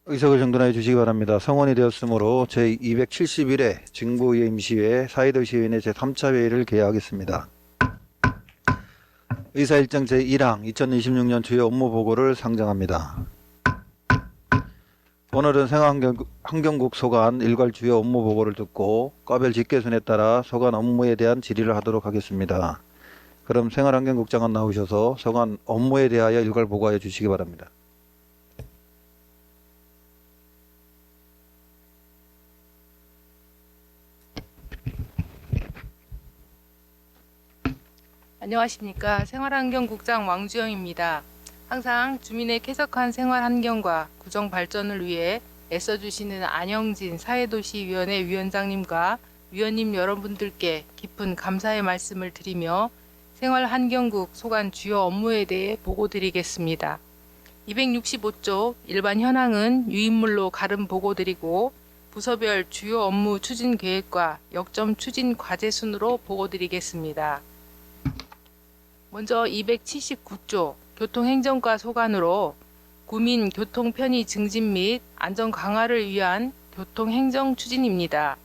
의석을 정돈해 주시기 바랍니다. 성원이 되었으므로 제271회 정부의 임시회 사회도시위원회 제3차 회의를 개회하겠습니다. 의사일정 제1항 2026년 주요 업무 보고를 상정합니다. 오늘은 생활환경국 소관 일괄 주요 업무 보고를 듣고 과별 직계순에 따라 소관 업무에 대한 질의를 하도록 하겠습니다. 그럼 생활환경국 장관 나오셔서 소관 업무에 대하여 일괄 보고하여 주시기 바랍니다. 안녕하십니까. 생활환경국장 왕주영입니다. 항상 주민의 쾌적한 생활환경과 구정발전을 위해 애써주시는 안영진 사회도시위원회 위원장님과 위원님 여러분들께 깊은 감사의 말씀을 드리며 생활환경국 소관 주요 업무에 대해 보고드리겠습니다. 265조 일반 현황은 유인물로 가름 보고드리고 부서별 주요 업무 추진 계획과 역점 추진 과제 순으로 보고드리겠습니다. 먼저 279조 교통행정과 소관으로 구민 교통 편의 증진 및 안전 강화를 위한 교통행정 추진입니다.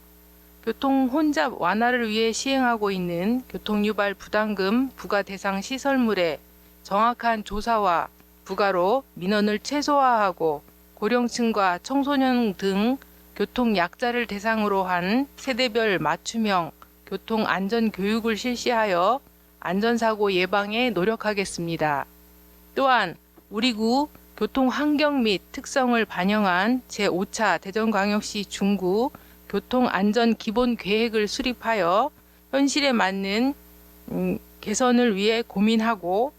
교통 혼잡 완화를 위해 시행하고 있는 교통유발 부담금 부과 대상 시설물의 정확한 조사와 부과로 민원을 최소화하고 고령층과 청소년 등 교통 약자를 대상으로 한 세대별 맞춤형 교통 안전 교육을 실시하여 안전사고 예방에 노력하겠습니다. 또한 우리 구 교통 환경 및 특성을 반영한 제5차 대전광역시 중구 교통안전 기본 계획을 수립하여 현실에 맞는 개선을 위해 고민하고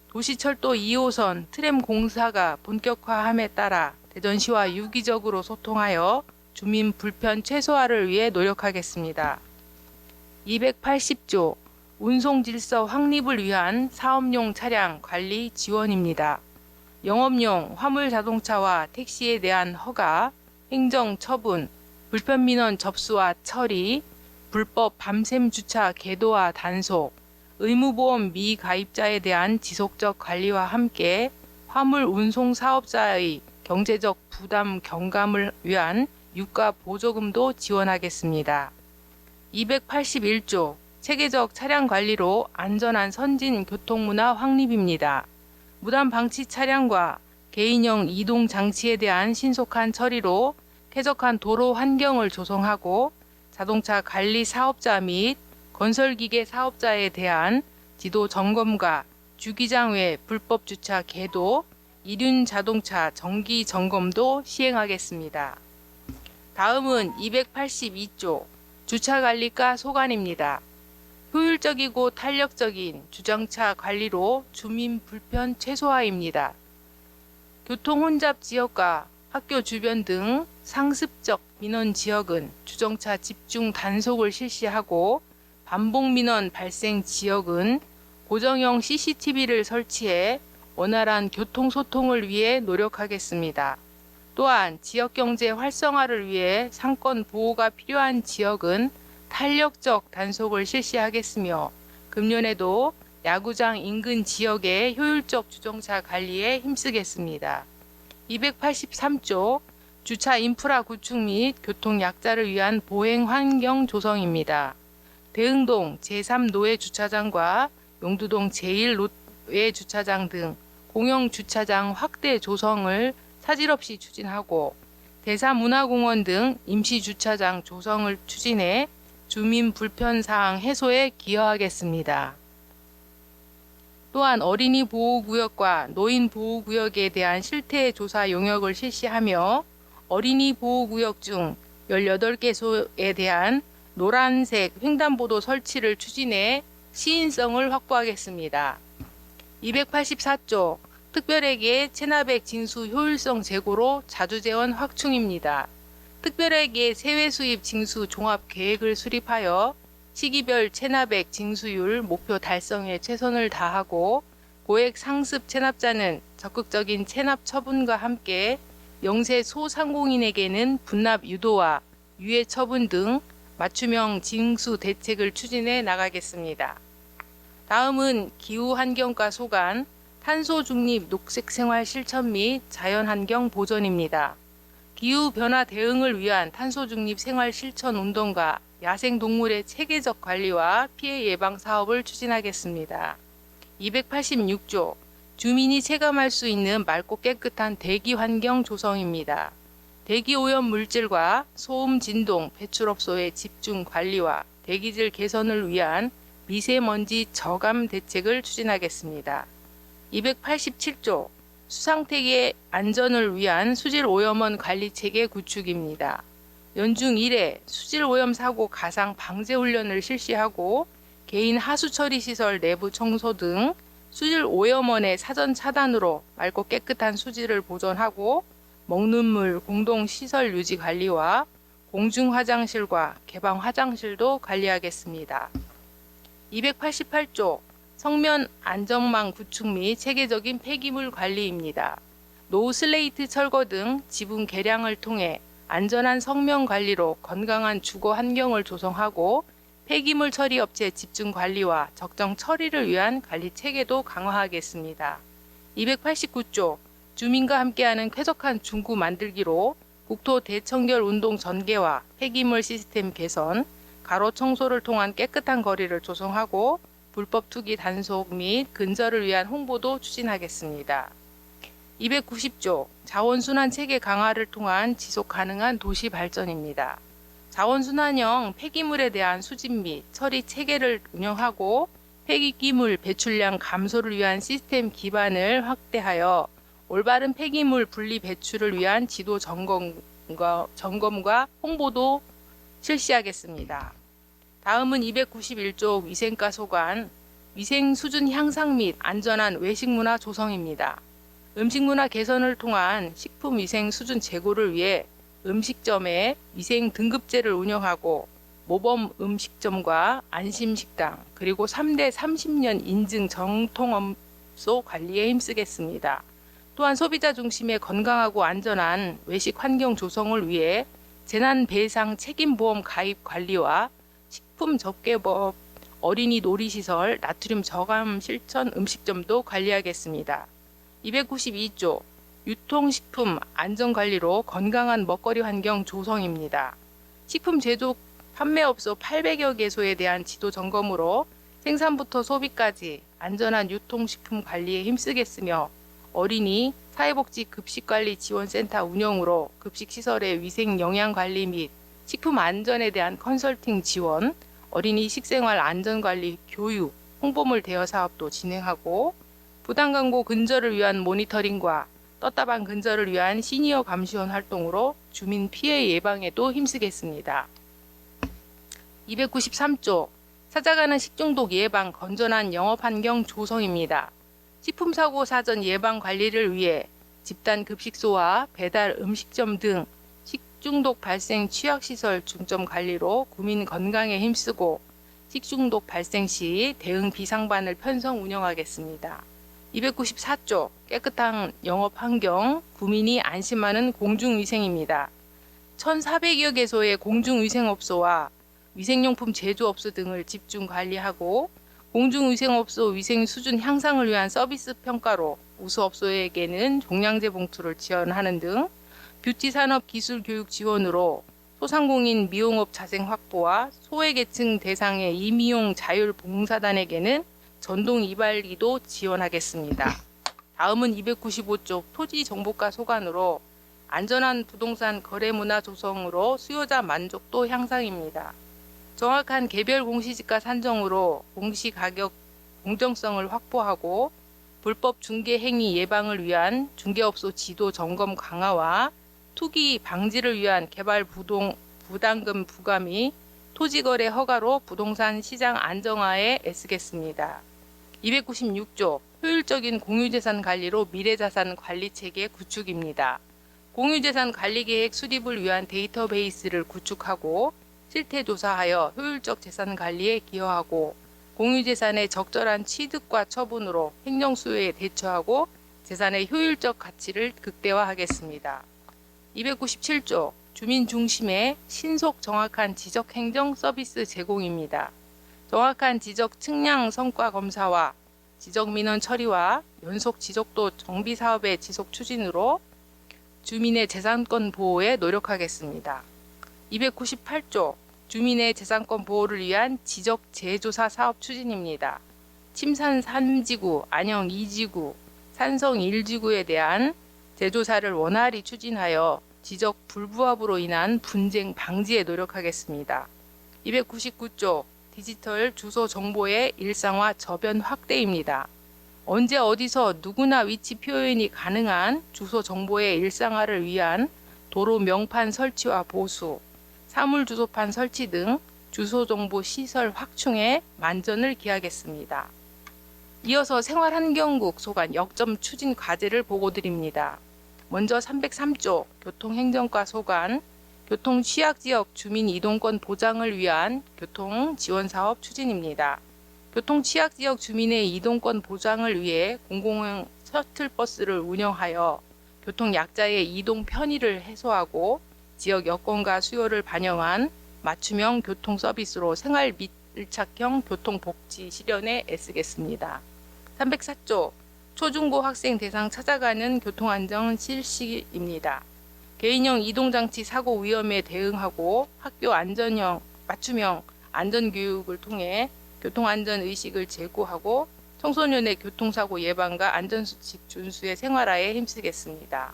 도시철도 2호선 트램 공사가 본격화함에 따라 대전시와 유기적으로 소통하여 주민 불편 최소화를 위해 노력하겠습니다. 280조 운송질서 확립을 위한 사업용 차량 관리 지원입니다. 영업용 화물자동차와 택시에 대한 허가, 행정처분, 불편민원 접수와 처리, 불법 밤샘 주차 계도와 단속, 의무보험 미가입자에 대한 지속적 관리와 함께 화물 운송 사업자의 경제적 부담 경감을 위한 유가 보조금도 지원하겠습니다. 281조 체계적 차량 관리로 안전한 선진 교통문화 확립입니다. 무단 방치 차량과 개인형 이동 장치에 대한 신속한 처리로 쾌적한 도로 환경을 조성하고 자동차 관리 사업자 및 건설기계 사업자에 대한 지도 점검과 주기장 외 불법 주차 계도, 이륜 자동차 정기 점검도 시행하겠습니다. 다음은 282조 주차관리과 소관입니다. 효율적이고 탄력적인 주정차 관리로 주민 불편 최소화입니다. 교통 혼잡 지역과 학교 주변 등 상습적 민원 지역은 주정차 집중 단속을 실시하고 반복 민원 발생 지역은 고정형 CCTV를 설치해 원활한 교통 소통을 위해 노력하겠습니다. 또한 지역경제 활성화를 위해 상권 보호가 필요한 지역은 탄력적 단속을 실시하겠으며 금년에도 야구장 인근 지역의 효율적 주정차 관리에 힘쓰겠습니다. 283조 주차 인프라 구축 및 교통 약자를 위한 보행 환경 조성입니다. 대흥동 제3노회 주차장과 용두동 제1노회 주차장 등 공영 주차장 확대 조성을 차질 없이 추진하고 대사문화공원 등 임시 주차장 조성을 추진해 주민 불편 사항 해소에 기여하겠습니다. 또한 어린이 보호구역과 노인 보호구역에 대한 실태 조사 용역을 실시하며 어린이 보호구역 중 18개소에 대한 노란색 횡단보도 설치를 추진해 시인성을 확보하겠습니다. 284조 특별회계 체납액 징수 효율성 제고로 자주재원 확충입니다. 특별회계 세외 수입 징수 종합 계획을 수립하여 시기별 체납액 징수율 목표 달성에 최선을 다하고 고액 상습 체납자는 적극적인 체납 처분과 함께 영세 소상공인에게는 분납 유도와 유예 처분 등 맞춤형 징수 대책을 추진해 나가겠습니다. 다음은 기후환경과 소관, 탄소 중립 녹색 생활 실천 및 자연환경 보전입니다. 기후변화 대응을 위한 탄소중립 생활 실천 운동과 야생동물의 체계적 관리와 피해 예방 사업을 추진하겠습니다. 286조 주민이 체감할 수 있는 맑고 깨끗한 대기 환경 조성입니다. 대기 오염 물질과 소음, 진동, 배출업소의 집중 관리와 대기질 개선을 위한 미세먼지 저감 대책을 추진하겠습니다. 287조 수상태기의 안전을 위한 수질 오염원 관리 체계 구축입니다. 연중 1회 수질 오염 사고 가상 방제 훈련을 실시하고 개인 하수 처리 시설 내부 청소 등 수질 오염원의 사전 차단으로 맑고 깨끗한 수질을 보존하고 먹는 물 공동 시설 유지 관리와 공중 화장실과 개방 화장실도 관리하겠습니다. 288조 성면 안전망 구축 및 체계적인 폐기물 관리입니다. 노후 슬레이트 철거 등 지분 개량을 통해 안전한 성면 관리로 건강한 주거 환경을 조성하고 폐기물 처리 업체 집중 관리와 적정 처리를 위한 관리 체계도 강화하겠습니다. 289조 주민과 함께하는 쾌적한 중구 만들기로 국토 대청결 운동 전개와 폐기물 시스템 개선, 가로 청소를 통한 깨끗한 거리를 조성하고 불법 투기 단속 및 근절을 위한 홍보도 추진하겠습니다. 290조 자원순환 체계 강화를 통한 지속 가능한 도시 발전입니다. 자원순환형 폐기물에 대한 수집 및 처리 체계를 운영하고 폐기물 배출량 감소를 위한 시스템 기반을 확대하여 올바른 폐기물 분리 배출을 위한 지도 점검과 홍보도 실시하겠습니다. 다음은 291조 위생과 소관, 위생 수준 향상 및 안전한 외식 문화 조성입니다. 음식 문화 개선을 통한 식품 위생 수준 제고를 위해 음식점에 위생 등급제를 운영하고 모범 음식점과 안심식당 그리고 3대 30년 인증 정통업소 관리에 힘쓰겠습니다. 또한 소비자 중심의 건강하고 안전한 외식 환경 조성을 위해 재난배상 책임보험 가입 관리와 식품접객법, 어린이 놀이시설, 나트륨 저감 실천 음식점도 관리하겠습니다. 292조 유통식품 안전관리로 건강한 먹거리 환경 조성입니다. 식품 제조 판매업소 800여 개소에 대한 지도 점검으로 생산부터 소비까지 안전한 유통식품 관리에 힘쓰겠으며 어린이 사회복지 급식관리지원센터 운영으로 급식시설의 위생 영양관리 및 식품 안전에 대한 컨설팅 지원, 어린이 식생활 안전관리 교육, 홍보물 대여 사업도 진행하고 부당광고 근절을 위한 모니터링과 떴다방 근절을 위한 시니어 감시원 활동으로 주민 피해 예방에도 힘쓰겠습니다. 293조 찾아가는 식중독 예방 건전한 영업환경 조성입니다. 식품사고 사전 예방 관리를 위해 집단 급식소와 배달 음식점 등 식중독 발생 취약시설 중점 관리로 국민 건강에 힘쓰고 식중독 발생 시 대응 비상반을 편성 운영하겠습니다. 294조 깨끗한 영업환경, 국민이 안심하는 공중위생입니다. 1,400여 개소의 공중위생업소와 위생용품 제조업소 등을 집중 관리하고 공중위생업소 위생 수준 향상을 위한 서비스 평가로 우수업소에게는 종량제 봉투를 지원하는 등 뷰티산업 기술 교육 지원으로 소상공인 미용업 자생 확보와 소외계층 대상의 이미용 자율 봉사단에게는 전동 이발기도 지원하겠습니다. 다음은 295조 토지정보과 소관으로 안전한 부동산 거래 문화 조성으로 수요자 만족도 향상입니다. 정확한 개별 공시지가 산정으로 공시가격 공정성을 확보하고 불법 중개 행위 예방을 위한 중개업소 지도 점검 강화와 투기 방지를 위한 개발 부담금 부과 및 토지거래 허가로 부동산 시장 안정화에 애쓰겠습니다. 296조 효율적인 공유재산 관리로 미래자산 관리체계 구축입니다. 공유재산 관리계획 수립을 위한 데이터베이스를 구축하고 실태조사하여 효율적 재산 관리에 기여하고 공유재산의 적절한 취득과 처분으로 행정수요에 대처하고 재산의 효율적 가치를 극대화하겠습니다. 297조 주민 중심의 신속 정확한 지적 행정 서비스 제공입니다. 정확한 지적 측량 성과 검사와 지적 민원 처리와 연속 지적도 정비 사업의 지속 추진으로 주민의 재산권 보호에 노력하겠습니다. 298조 주민의 재산권 보호를 위한 지적 재조사 사업 추진입니다. 침산 3지구, 안영 2지구, 산성 1지구에 대한 재조사를 원활히 추진하여 지적 불부합으로 인한 분쟁 방지에 노력하겠습니다. 299조 디지털 주소 정보의 일상화 저변 확대입니다. 언제 어디서 누구나 위치 표현이 가능한 주소 정보의 일상화를 위한 도로 명판 설치와 보수, 사물 주소판 설치 등 주소 정보 시설 확충에 만전을 기하겠습니다. 이어서 생활환경국 소관 역점 추진 과제를 보고드립니다. 먼저 303조 교통행정과 소관 교통 취약지역 주민 이동권 보장을 위한 교통 지원 사업 추진입니다. 교통 취약지역 주민의 이동권 보장을 위해 공공형 셔틀버스를 운영하여 교통 약자의 이동 편의를 해소하고 지역 여건과 수요를 반영한 맞춤형 교통 서비스로 생활 밀착형 교통 복지 실현에 애쓰겠습니다. 304조 초중고 학생 대상 찾아가는 교통안전 실시입니다. 개인형 이동장치 사고 위험에 대응하고 학교 안전형 맞춤형 안전교육을 통해 교통안전 의식을 제고하고 청소년의 교통사고 예방과 안전수칙 준수의 생활화에 힘쓰겠습니다.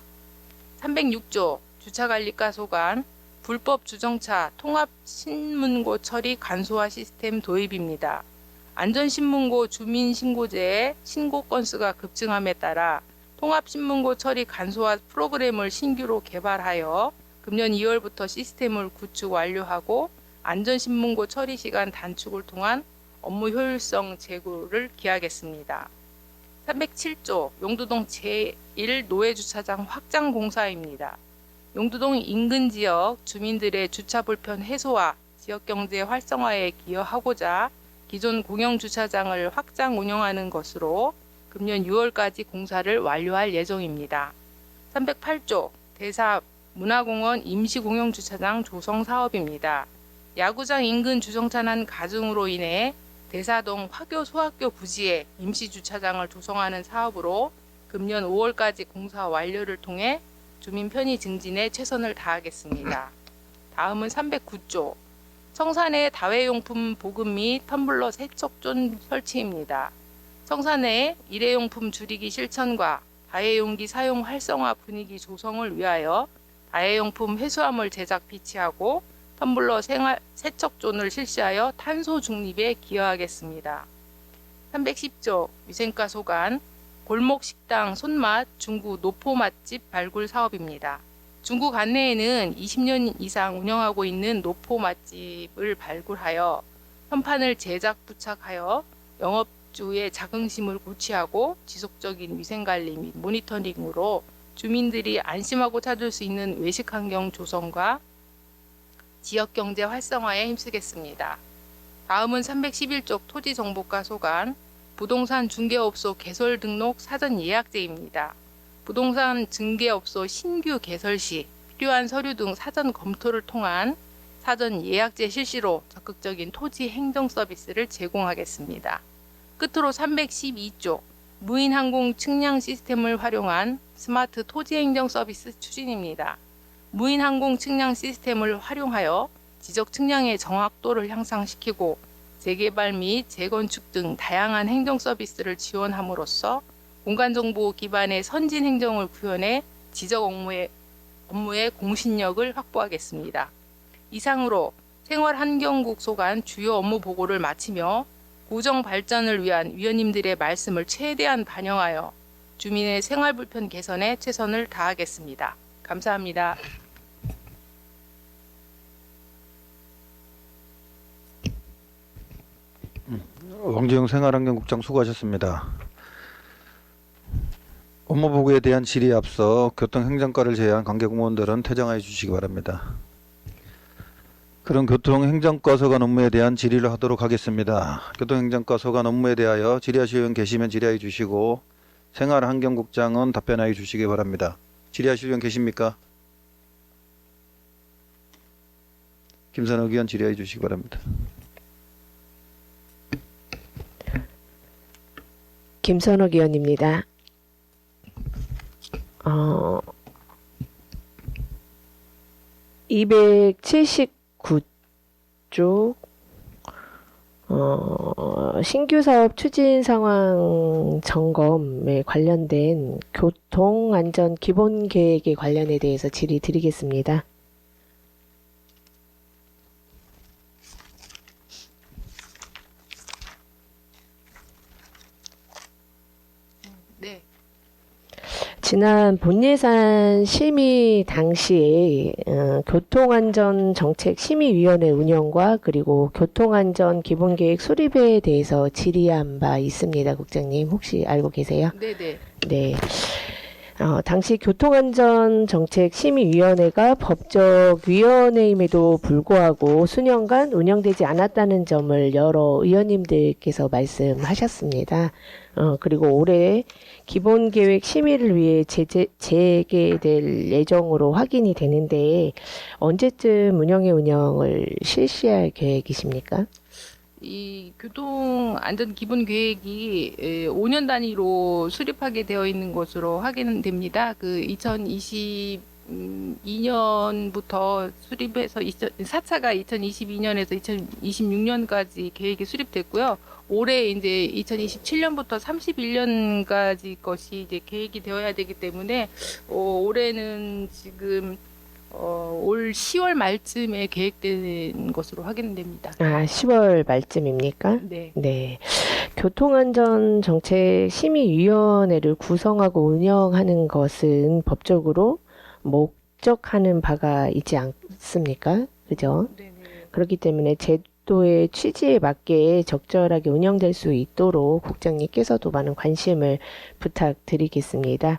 306조 주차관리과 소관 불법 주정차 통합 신문고 처리 간소화 시스템 도입입니다. 안전신문고 주민신고제의 신고 건수가 급증함에 따라 통합신문고 처리 간소화 프로그램을 신규로 개발하여 금년 2월부터 시스템을 구축 완료하고 안전신문고 처리 시간 단축을 통한 업무 효율성 제고를 기하겠습니다. 307조 용두동 제1 노예주차장 확장 공사입니다. 용두동 인근 지역 주민들의 주차 불편 해소와 지역경제 활성화에 기여하고자 기존 공영주차장을 확장 운영하는 것으로 금년 6월까지 공사를 완료할 예정입니다. 308조 대사 문화공원 임시공영주차장 조성 사업입니다. 야구장 인근 주정차난 가중으로 인해 대사동 화교 소학교 부지에 임시주차장을 조성하는 사업으로 금년 5월까지 공사 완료를 통해 주민 편의 증진에 최선을 다하겠습니다. 다음은 309조 청산의 다회용품 보급 및 텀블러 세척존 설치입니다. 청산의 일회용품 줄이기 실천과 다회용기 사용 활성화 분위기 조성을 위하여 다회용품 회수함을 제작 비치하고 텀블러 세척존을 실시하여 탄소 중립에 기여하겠습니다. 310조 위생과 소관 골목 식당 손맛 중구 노포 맛집 발굴 사업입니다. 중구 관내에는 20년 이상 운영하고 있는 노포 맛집을 발굴하여 현판을 제작 부착하여 영업주의 자긍심을 고취하고 지속적인 위생관리 및 모니터링으로 주민들이 안심하고 찾을 수 있는 외식 환경 조성과 지역경제 활성화에 힘쓰겠습니다. 다음은 311조 토지정보과 소관 부동산 중개업소 개설 등록 사전 예약제입니다. 부동산 중개업소 신규 개설 시 필요한 서류 등 사전 검토를 통한 사전 예약제 실시로 적극적인 토지 행정 서비스를 제공하겠습니다. 끝으로 312조 무인항공 측량 시스템을 활용한 스마트 토지 행정 서비스 추진입니다. 무인항공 측량 시스템을 활용하여 지적 측량의 정확도를 향상시키고 재개발 및 재건축 등 다양한 행정 서비스를 지원함으로써 공간정보 기반의 선진 행정을 구현해 지적 업무의 공신력을 확보하겠습니다. 이상으로 생활환경국 소관 주요 업무 보고를 마치며 고정 발전을 위한 위원님들의 말씀을 최대한 반영하여 주민의 생활불편 개선에 최선을 다하겠습니다. 감사합니다. 왕재용 생활환경국장 수고하셨습니다. 업무보고에 대한 질의에 앞서 교통행정과를 제외한 관계공무원들은 퇴장하여 주시기 바랍니다. 그럼 교통행정과 소관 업무에 대한 질의를 하도록 하겠습니다. 교통행정과 소관 업무에 대하여 질의하실 의원 계시면 질의하여 주시고 생활환경국장은 답변하여 주시기 바랍니다. 질의하실 의원 계십니까? 김선욱 의원 질의하여 주시기 바랍니다. 김선욱 의원입니다. 279쪽 신규 사업 추진 상황 점검에 관련된 교통안전 기본 계획에 관련에 대해서 질의 드리겠습니다. 네. 지난 본예산 심의 당시에 교통안전정책심의위원회 운영과 그리고 교통안전 기본계획 수립에 대해서 질의한 바 있습니다. 국장님 혹시 알고 계세요? 네네. 네. 당시 교통안전정책심의위원회가 법적위원회임에도 불구하고 수년간 운영되지 않았다는 점을 여러 의원님들께서 말씀하셨습니다. 그리고 올해 기본계획 심의를 위해 재개될 예정으로 확인이 되는데 언제쯤 운영을 실시할 계획이십니까? 이 교통 안전 기본 계획이 5년 단위로 수립하게 되어 있는 것으로 확인됩니다. 그 2022년부터 수립해서 4차가 2022년에서 2026년까지 계획이 수립됐고요. 올해 이제 2027년부터 31년까지 것이 이제 계획이 되어야 되기 때문에 올해는 지금 올 10월 말쯤에 계획된 것으로 확인됩니다. 10월 말쯤입니까? 네. 네. 교통안전정책심의위원회를 구성하고 운영하는 것은 법적으로 목적하는 바가 있지 않습니까? 그죠? 네네. 그렇기 때문에 제도의 취지에 맞게 적절하게 운영될 수 있도록 국장님께서도 많은 관심을 부탁드리겠습니다.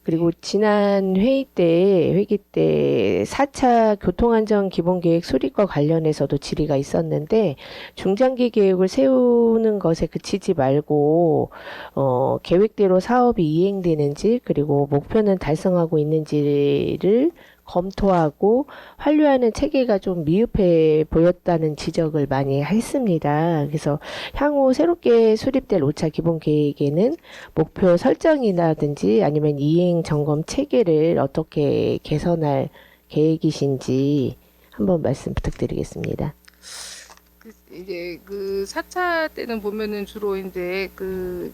그리고 지난 회기 때 4차 교통안전 기본계획 수립과 관련해서도 질의가 있었는데 중장기 계획을 세우는 것에 그치지 말고 계획대로 사업이 이행되는지 그리고 목표는 달성하고 있는지를 검토하고 환류하는 체계가 좀 미흡해 보였다는 지적을 많이 했습니다. 그래서 향후 새롭게 수립될 5차 기본 계획에는 목표 설정이라든지 아니면 이행 점검 체계를 어떻게 개선할 계획이신지 한번 말씀 부탁드리겠습니다. 이제 그 4차 때는 보면은 주로 이제 그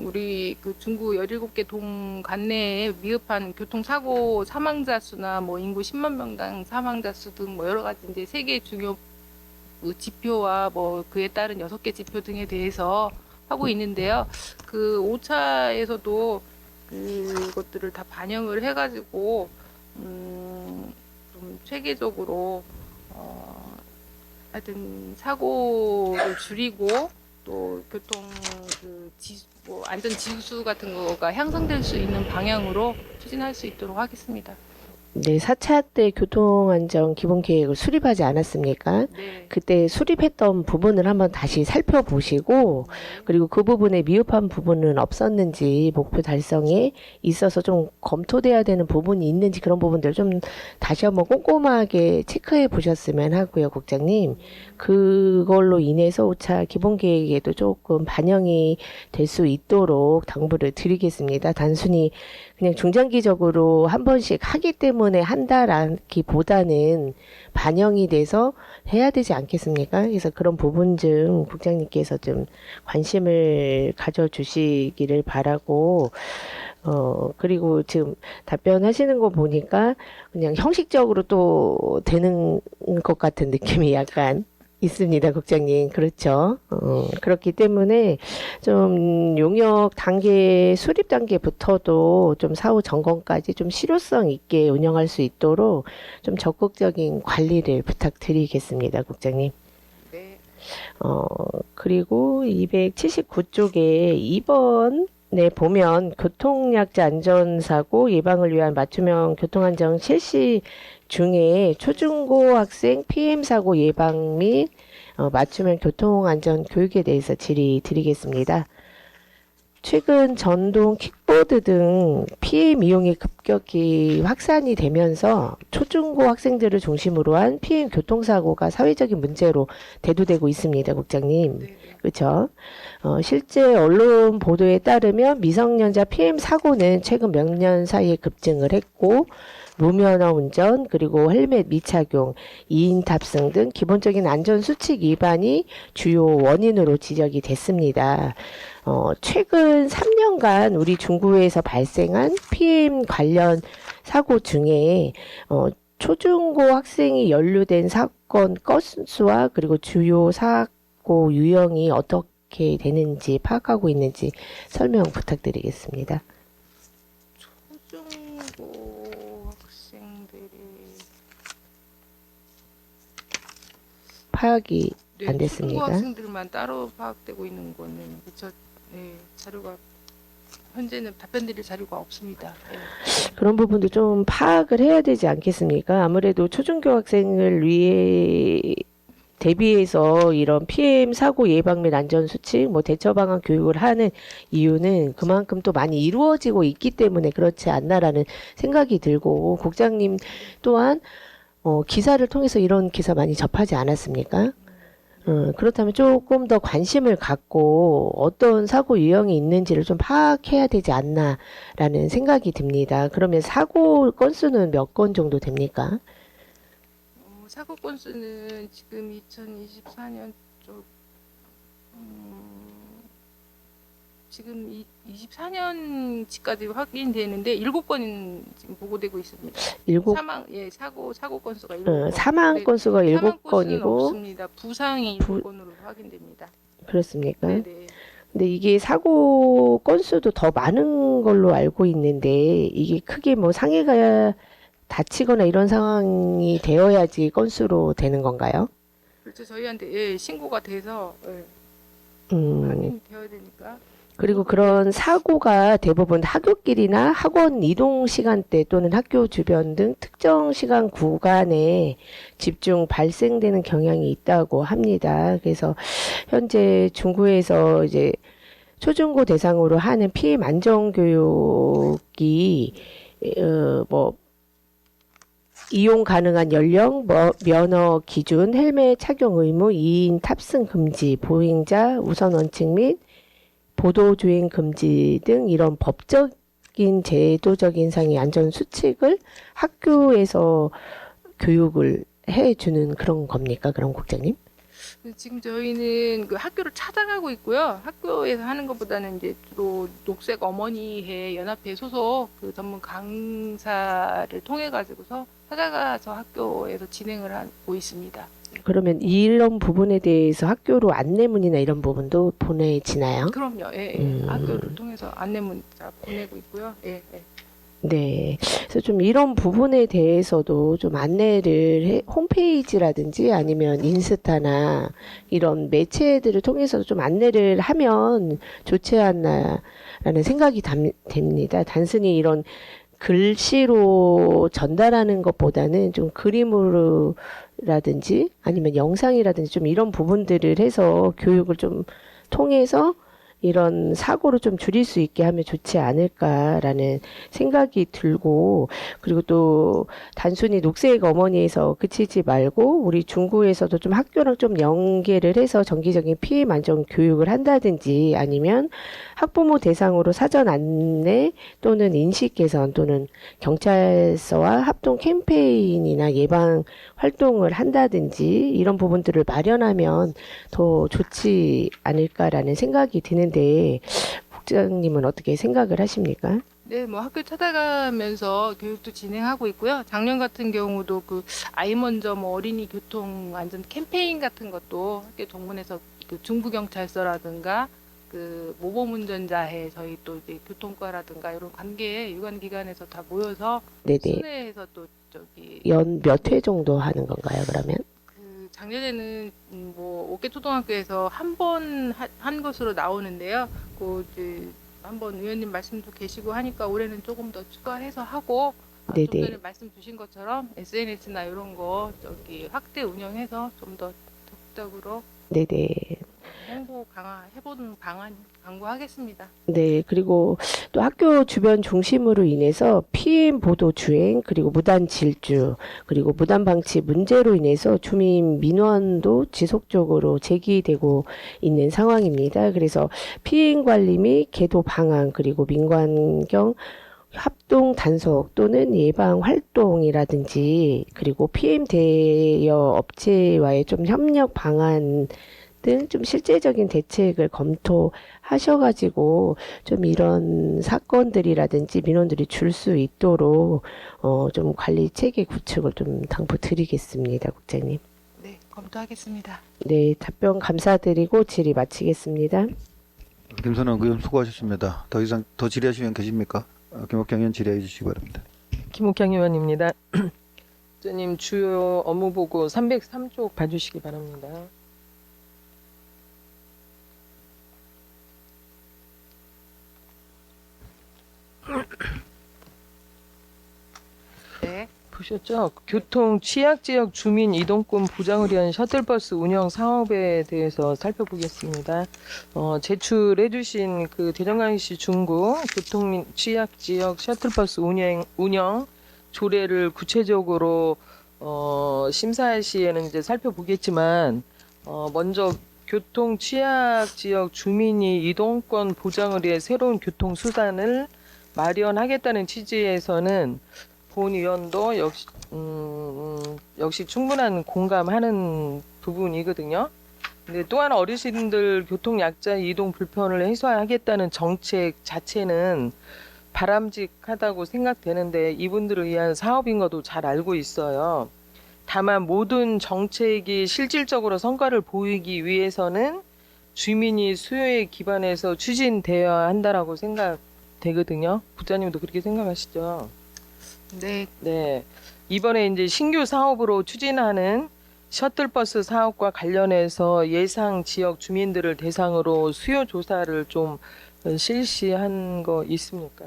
우리 그 중구 17개 동 관내에 미흡한 교통사고 사망자 수나 뭐 인구 10만 명당 사망자 수 등 뭐 여러 가지 이제 세계 중요 지표와 뭐 그에 따른 6개 지표 등에 대해서 하고 있는데요. 그 5차에서도 그것들을 다 반영을 해가지고 좀 체계적으로 하여튼 사고를 줄이고 또 교통 안전 지수 같은 거가 향상될 수 있는 방향으로 추진할 수 있도록 하겠습니다. 네, 4차 때 교통안전 기본계획을 수립하지 않았습니까? 네. 그때 수립했던 부분을 한번 다시 살펴보시고 그리고 그 부분에 미흡한 부분은 없었는지 목표 달성에 있어서 좀 검토돼야 되는 부분이 있는지 그런 부분들 좀 다시 한번 꼼꼼하게 체크해 보셨으면 하고요, 국장님. 그걸로 인해서 5차 기본계획에도 조금 반영이 될 수 있도록 당부를 드리겠습니다. 단순히 그냥 중장기적으로 한 번씩 하기 때문에 한다라기보다는 반영이 돼서 해야 되지 않겠습니까? 그래서 그런 부분 좀 국장님께서 좀 관심을 가져주시기를 바라고 그리고 지금 답변하시는 거 보니까 그냥 형식적으로 또 되는 것 같은 느낌이 약간 있습니다, 국장님. 그렇죠. 그렇기 때문에 좀 용역 단계, 수립 단계부터도 좀 사후 점검까지 좀 실효성 있게 운영할 수 있도록 좀 적극적인 관리를 부탁드리겠습니다, 국장님. 네. 그리고 279쪽에 2번에 보면 교통약자 안전사고 예방을 위한 맞춤형 교통안전 실시 중에 초중고 학생 PM 사고 예방 및 맞춤형 교통안전 교육에 대해서 질의 드리겠습니다. 최근 전동 킥보드 등 PM 이용이 급격히 확산이 되면서 초중고 학생들을 중심으로 한 PM 교통사고가 사회적인 문제로 대두되고 있습니다, 국장님. 네, 네. 그렇죠? 실제 언론 보도에 따르면 미성년자 PM 사고는 최근 몇 년 사이에 급증을 했고 무면허 운전, 그리고 헬멧 미착용, 2인 탑승 등 기본적인 안전수칙 위반이 주요 원인으로 지적이 됐습니다. 최근 3년간 우리 중구에서 발생한 PM 관련 사고 중에 초중고 학생이 연루된 사건 건수와 그리고 주요 사고 유형이 어떻게 되는지 파악하고 있는지 설명 부탁드리겠습니다. 초중고 학생들이 파악이 네, 안 됐습니다. 초중고 학생들만 따로 파악되고 있는 거는 그쵸? 네, 자료가 현재는 답변 드릴 자료가 없습니다. 네. 그런 부분도 좀 파악을 해야 되지 않겠습니까? 아무래도 초중고 학생을 위해 대비해서 이런 PM 사고 예방 및 안전 수칙, 대처 방안 교육을 하는 이유는 그만큼 또 많이 이루어지고 있기 때문에 그렇지 않나라는 생각이 들고, 국장님 또한 기사를 통해서 이런 기사 많이 접하지 않았습니까? 그렇다면 조금 더 관심을 갖고 어떤 사고 유형이 있는지를 좀 파악해야 되지 않나라는 생각이 듭니다. 그러면 사고 건수는 몇 건 정도 됩니까? 사고 건수는 지금 2024년 쪽 지금 24년치까지 확인되는데 7건은 지금 보고되고 있습니다. 일곱 사고 건수가 7건. 사망 건수가 사망 건수는 7건이고 없습니다. 부상이 7건으로 확인됩니다. 그렇습니까? 네네. 근데 이게 사고 건수도 더 많은 걸로 알고 있는데 이게 크게 상해가 다치거나 이런 상황이 되어야지 건수로 되는 건가요? 그렇죠. 저희한테 신고가 돼서 음, 확인되어야 되니까. 그리고 그런 사고가 대부분 학교길이나 학원 이동 시간대 또는 학교 주변 등 특정 시간 구간에 집중 발생되는 경향이 있다고 합니다. 그래서 현재 중구에서 이제 초중고 대상으로 하는 피해 안전 교육이 이용 가능한 연령, 면허 기준, 헬멧 착용 의무, 2인 탑승 금지, 보행자 우선 원칙 및 보도 주행 금지 등 이런 법적인 제도적인 상의 안전 수칙을 학교에서 교육을 해주는 그런 겁니까? 그럼 국장님? 지금 저희는 그 학교를 찾아가고 있고요. 학교에서 하는 것보다는 이제 주로 녹색 어머니회 연합회 소속 그 전문 강사를 통해 가지고서 찾아가서 학교에서 진행을 하고 있습니다. 그러면 이런 부분에 대해서 학교로 안내문이나 이런 부분도 보내지나요? 그럼요. 학교를 통해서 안내문자 보내고 있고요. 네. 그래서 좀 이런 부분에 대해서도 좀 안내를 홈페이지라든지 아니면 인스타나 이런 매체들을 통해서도 좀 안내를 하면 좋지 않나라는 생각이 됩니다. 단순히 이런 글씨로 전달하는 것보다는 좀 그림으로라든지 아니면 영상이라든지 좀 이런 부분들을 해서 교육을 좀 통해서 이런 사고를 좀 줄일 수 있게 하면 좋지 않을까라는 생각이 들고, 그리고 또 단순히 녹색 어머니에서 그치지 말고 우리 중구에서도 좀 학교랑 좀 연계를 해서 정기적인 피해 안전 교육을 한다든지 아니면 학부모 대상으로 사전 안내 또는 인식 개선 또는 경찰서와 합동 캠페인이나 예방 활동을 한다든지 이런 부분들을 마련하면 더 좋지 않을까라는 생각이 드는데 국장님은 어떻게 생각을 하십니까? 네, 학교 찾아가면서 교육도 진행하고 있고요. 작년 같은 경우도 그 아이 먼저 어린이 교통 안전 캠페인 같은 것도 학교 동문에서 그 중부경찰서라든가 그 모범 운전자회 저희 또 이제 교통과라든가 이런 관계 유관기관에서 다 모여서 네네. 순회에서 또 연 몇 회 정도 하는 건가요, 그러면? 그 작년에는 옥계초등학교에서 한 번 한 것으로 나오는데요. 그 이제 한번 의원님 말씀도 계시고 하니까 올해는 조금 더 추가해서 하고 네네. 좀 전에 말씀 주신 것처럼 SNS나 이런 거 확대 운영해서 좀 더 적극적으로 네네. 홍보 강화해보는 방안 강구하겠습니다. 네, 그리고 또 학교 주변 중심으로 인해서 피임 보도 주행, 그리고 무단 질주, 그리고 무단 방치 문제로 인해서 주민 민원도 지속적으로 제기되고 있는 상황입니다. 그래서 피임 관리 및 계도 방안, 그리고 민관경 합동 단속 또는 예방 활동이라든지, 그리고 피임 대여 업체와의 좀 협력 방안 등 좀 실제적인 대책을 검토하셔가지고 좀 이런 사건들이라든지 민원들이 줄 수 있도록 좀 관리 체계 구축을 좀 당부드리겠습니다, 국장님. 네, 검토하겠습니다. 네, 답변 감사드리고 질의 마치겠습니다. 김선원 의원 수고하셨습니다. 더 이상 더 질의하실 의원 계십니까? 김옥경 의원 질의해 주시기 바랍니다. 김옥경 의원입니다. 국장님 주요 업무 보고 303쪽 봐주시기 바랍니다. 네, 보셨죠? 교통 취약 지역 주민 이동권 보장을 위한 셔틀버스 운영 사업에 대해서 살펴보겠습니다. 제출해주신 그 대전광역시 중구 교통 취약 지역 셔틀버스 운영 조례를 구체적으로 심사할 시에는 이제 살펴보겠지만 먼저 교통 취약 지역 주민이 이동권 보장을 위해 새로운 교통 수단을 마련하겠다는 취지에서는 본 의원도 역시 충분한 공감하는 부분이거든요. 근데 또한 어르신들 교통 약자 이동 불편을 해소하겠다는 정책 자체는 바람직하다고 생각되는데 이분들을 위한 사업인 것도 잘 알고 있어요. 다만 모든 정책이 실질적으로 성과를 보이기 위해서는 주민이 수요에 기반해서 추진되어야 한다라고 생각되거든요. 부장님도 그렇게 생각하시죠? 네, 네. 이번에 이제 신규 사업으로 추진하는 셔틀버스 사업과 관련해서 예상 지역 주민들을 대상으로 수요 조사를 좀 실시한 거 있습니까?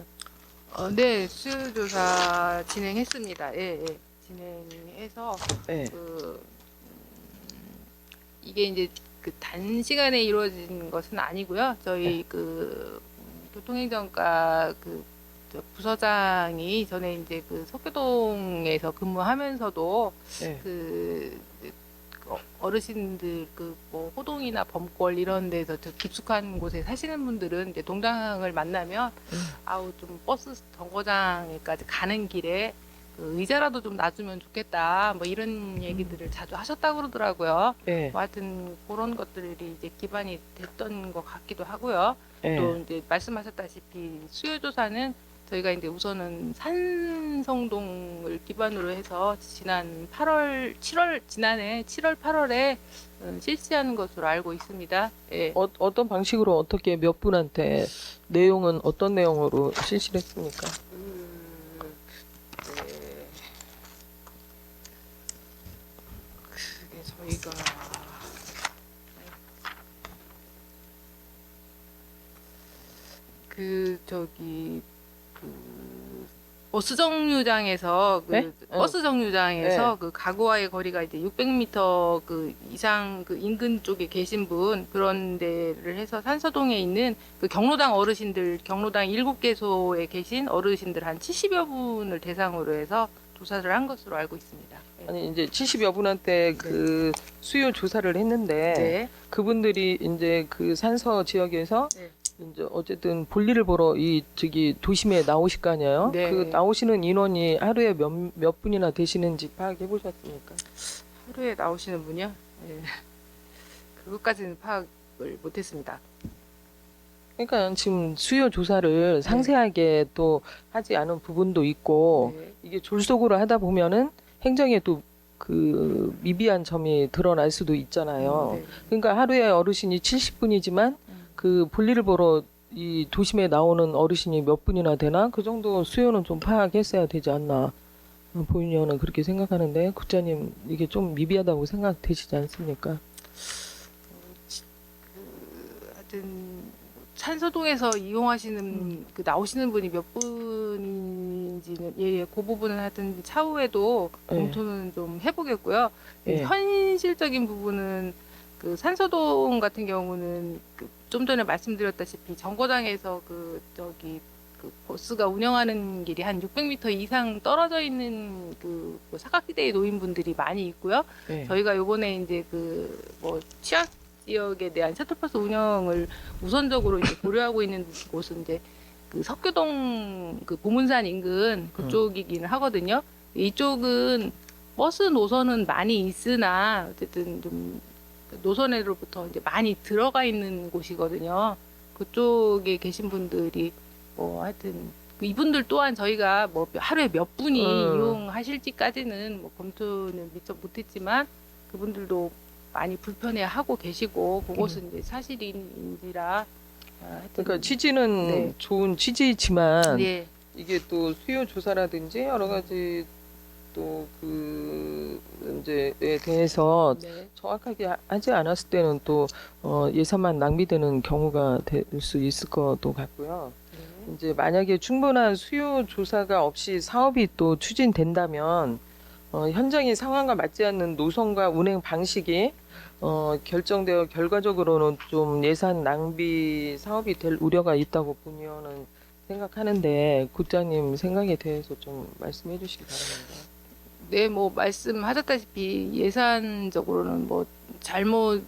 네, 수요조사 진행했습니다. 예, 예. 진행해서 네. 이게 이제 그 단시간에 이루어진 것은 아니고요. 저희 그 교통행정과 저 부서장이 전에 이제 그 석교동에서 근무하면서도 네. 어르신들 뭐 호동이나 범골 이런 데서 저 깊숙한 곳에 사시는 분들은 이제 동장을 만나면 아우 좀 버스 정거장에까지 가는 길에 그 의자라도 좀 놔주면 좋겠다 뭐 이런 얘기들을 자주 하셨다고 그러더라고요. 네. 뭐 하여튼 그런 것들이 이제 기반이 됐던 것 같기도 하고요. 네. 또 이제 말씀하셨다시피 수요조사는 저희가 이제 우선은 산성동을 기반으로 해서 지난해 7월, 8월에 실시하는 것으로 알고 있습니다. 예. 어떤 방식으로 어떻게 몇 분한테 내용은 어떤 내용으로 실시를 했습니까? 네. 그게 저희가 버스 정류장에서 네? 버스 정류장에서 그 가구와의 거리가 이제 600m 이상 인근 쪽에 계신 분 그런 데를 해서 산서동에 있는 그 경로당 7개소에 계신 어르신들 한 70여 분을 대상으로 해서 조사를 한 것으로 알고 있습니다. 네. 아니 이제 70여 분한테 그 수요 조사를 했는데 네. 그분들이 이제 그 산서 지역에서 네. 이제 어쨌든 볼일을 보러 도심에 나오실 거 아니에요? 네. 그 나오시는 인원이 하루에 몇 분이나 되시는지 파악해 보셨습니까? 하루에 나오시는 분이요? 네. 그것까지는 파악을 못했습니다. 그러니까 지금 수요 조사를 상세하게 또 하지 않은 부분도 있고 네. 이게 졸속으로 하다 보면은 행정에 또 그 미비한 점이 드러날 수도 있잖아요. 네. 그러니까 하루에 어르신이 70분이지만 그 볼일을 보러 이 도심에 나오는 어르신이 몇 분이나 되나? 그 정도 수요는 좀 파악했어야 되지 않나. 본인 의원은 그렇게 생각하는데 국장님 이게 좀 미비하다고 생각되시지 않습니까? 하여튼 산서동에서 이용하시는 나오시는 분이 몇 분인지는 그 부분은 하여튼 차후에도 네. 검토는 좀 해보겠고요. 네. 현실적인 부분은 그 산소동 같은 경우는 좀 전에 말씀드렸다시피 정거장에서 그 버스가 운영하는 길이 한 600m 이상 떨어져 있는 뭐 사각지대에 놓인 분들이 많이 있고요. 네. 저희가 요번에 이제 뭐 취약 지역에 대한 셔틀버스 운영을 우선적으로 이제 고려하고 있는 곳은 이제 그 석교동 그 보문산 인근 그쪽이기는 하거든요. 이쪽은 버스 노선은 많이 있으나 어쨌든 좀 노선에로부터 이제 많이 들어가 있는 곳이거든요. 그쪽에 계신 분들이 뭐 하여튼 이분들 또한 저희가 뭐 하루에 몇 분이 이용하실지까지는 뭐 검토는 미처 못했지만 그분들도 많이 불편해하고 계시고 그것은 이제 사실인지라 하여튼 그러니까 취지는 네. 좋은 취지이지만 네. 이게 또 수요 조사라든지 여러 가지 또 그 문제에 대해서 네. 정확하게 하지 않았을 때는 또 예산만 낭비되는 경우가 될 수 있을 것도 같고요. 네. 이제 만약에 충분한 수요 조사가 없이 사업이 또 추진된다면 현장의 상황과 맞지 않는 노선과 운행 방식이 결정되어 결과적으로는 좀 예산 낭비 사업이 될 우려가 있다고 본의원은 생각하는데 국장님 생각에 대해서 좀 말씀해 주시기 바랍니다. 네, 뭐 말씀하셨다시피 예산적으로는 뭐 잘못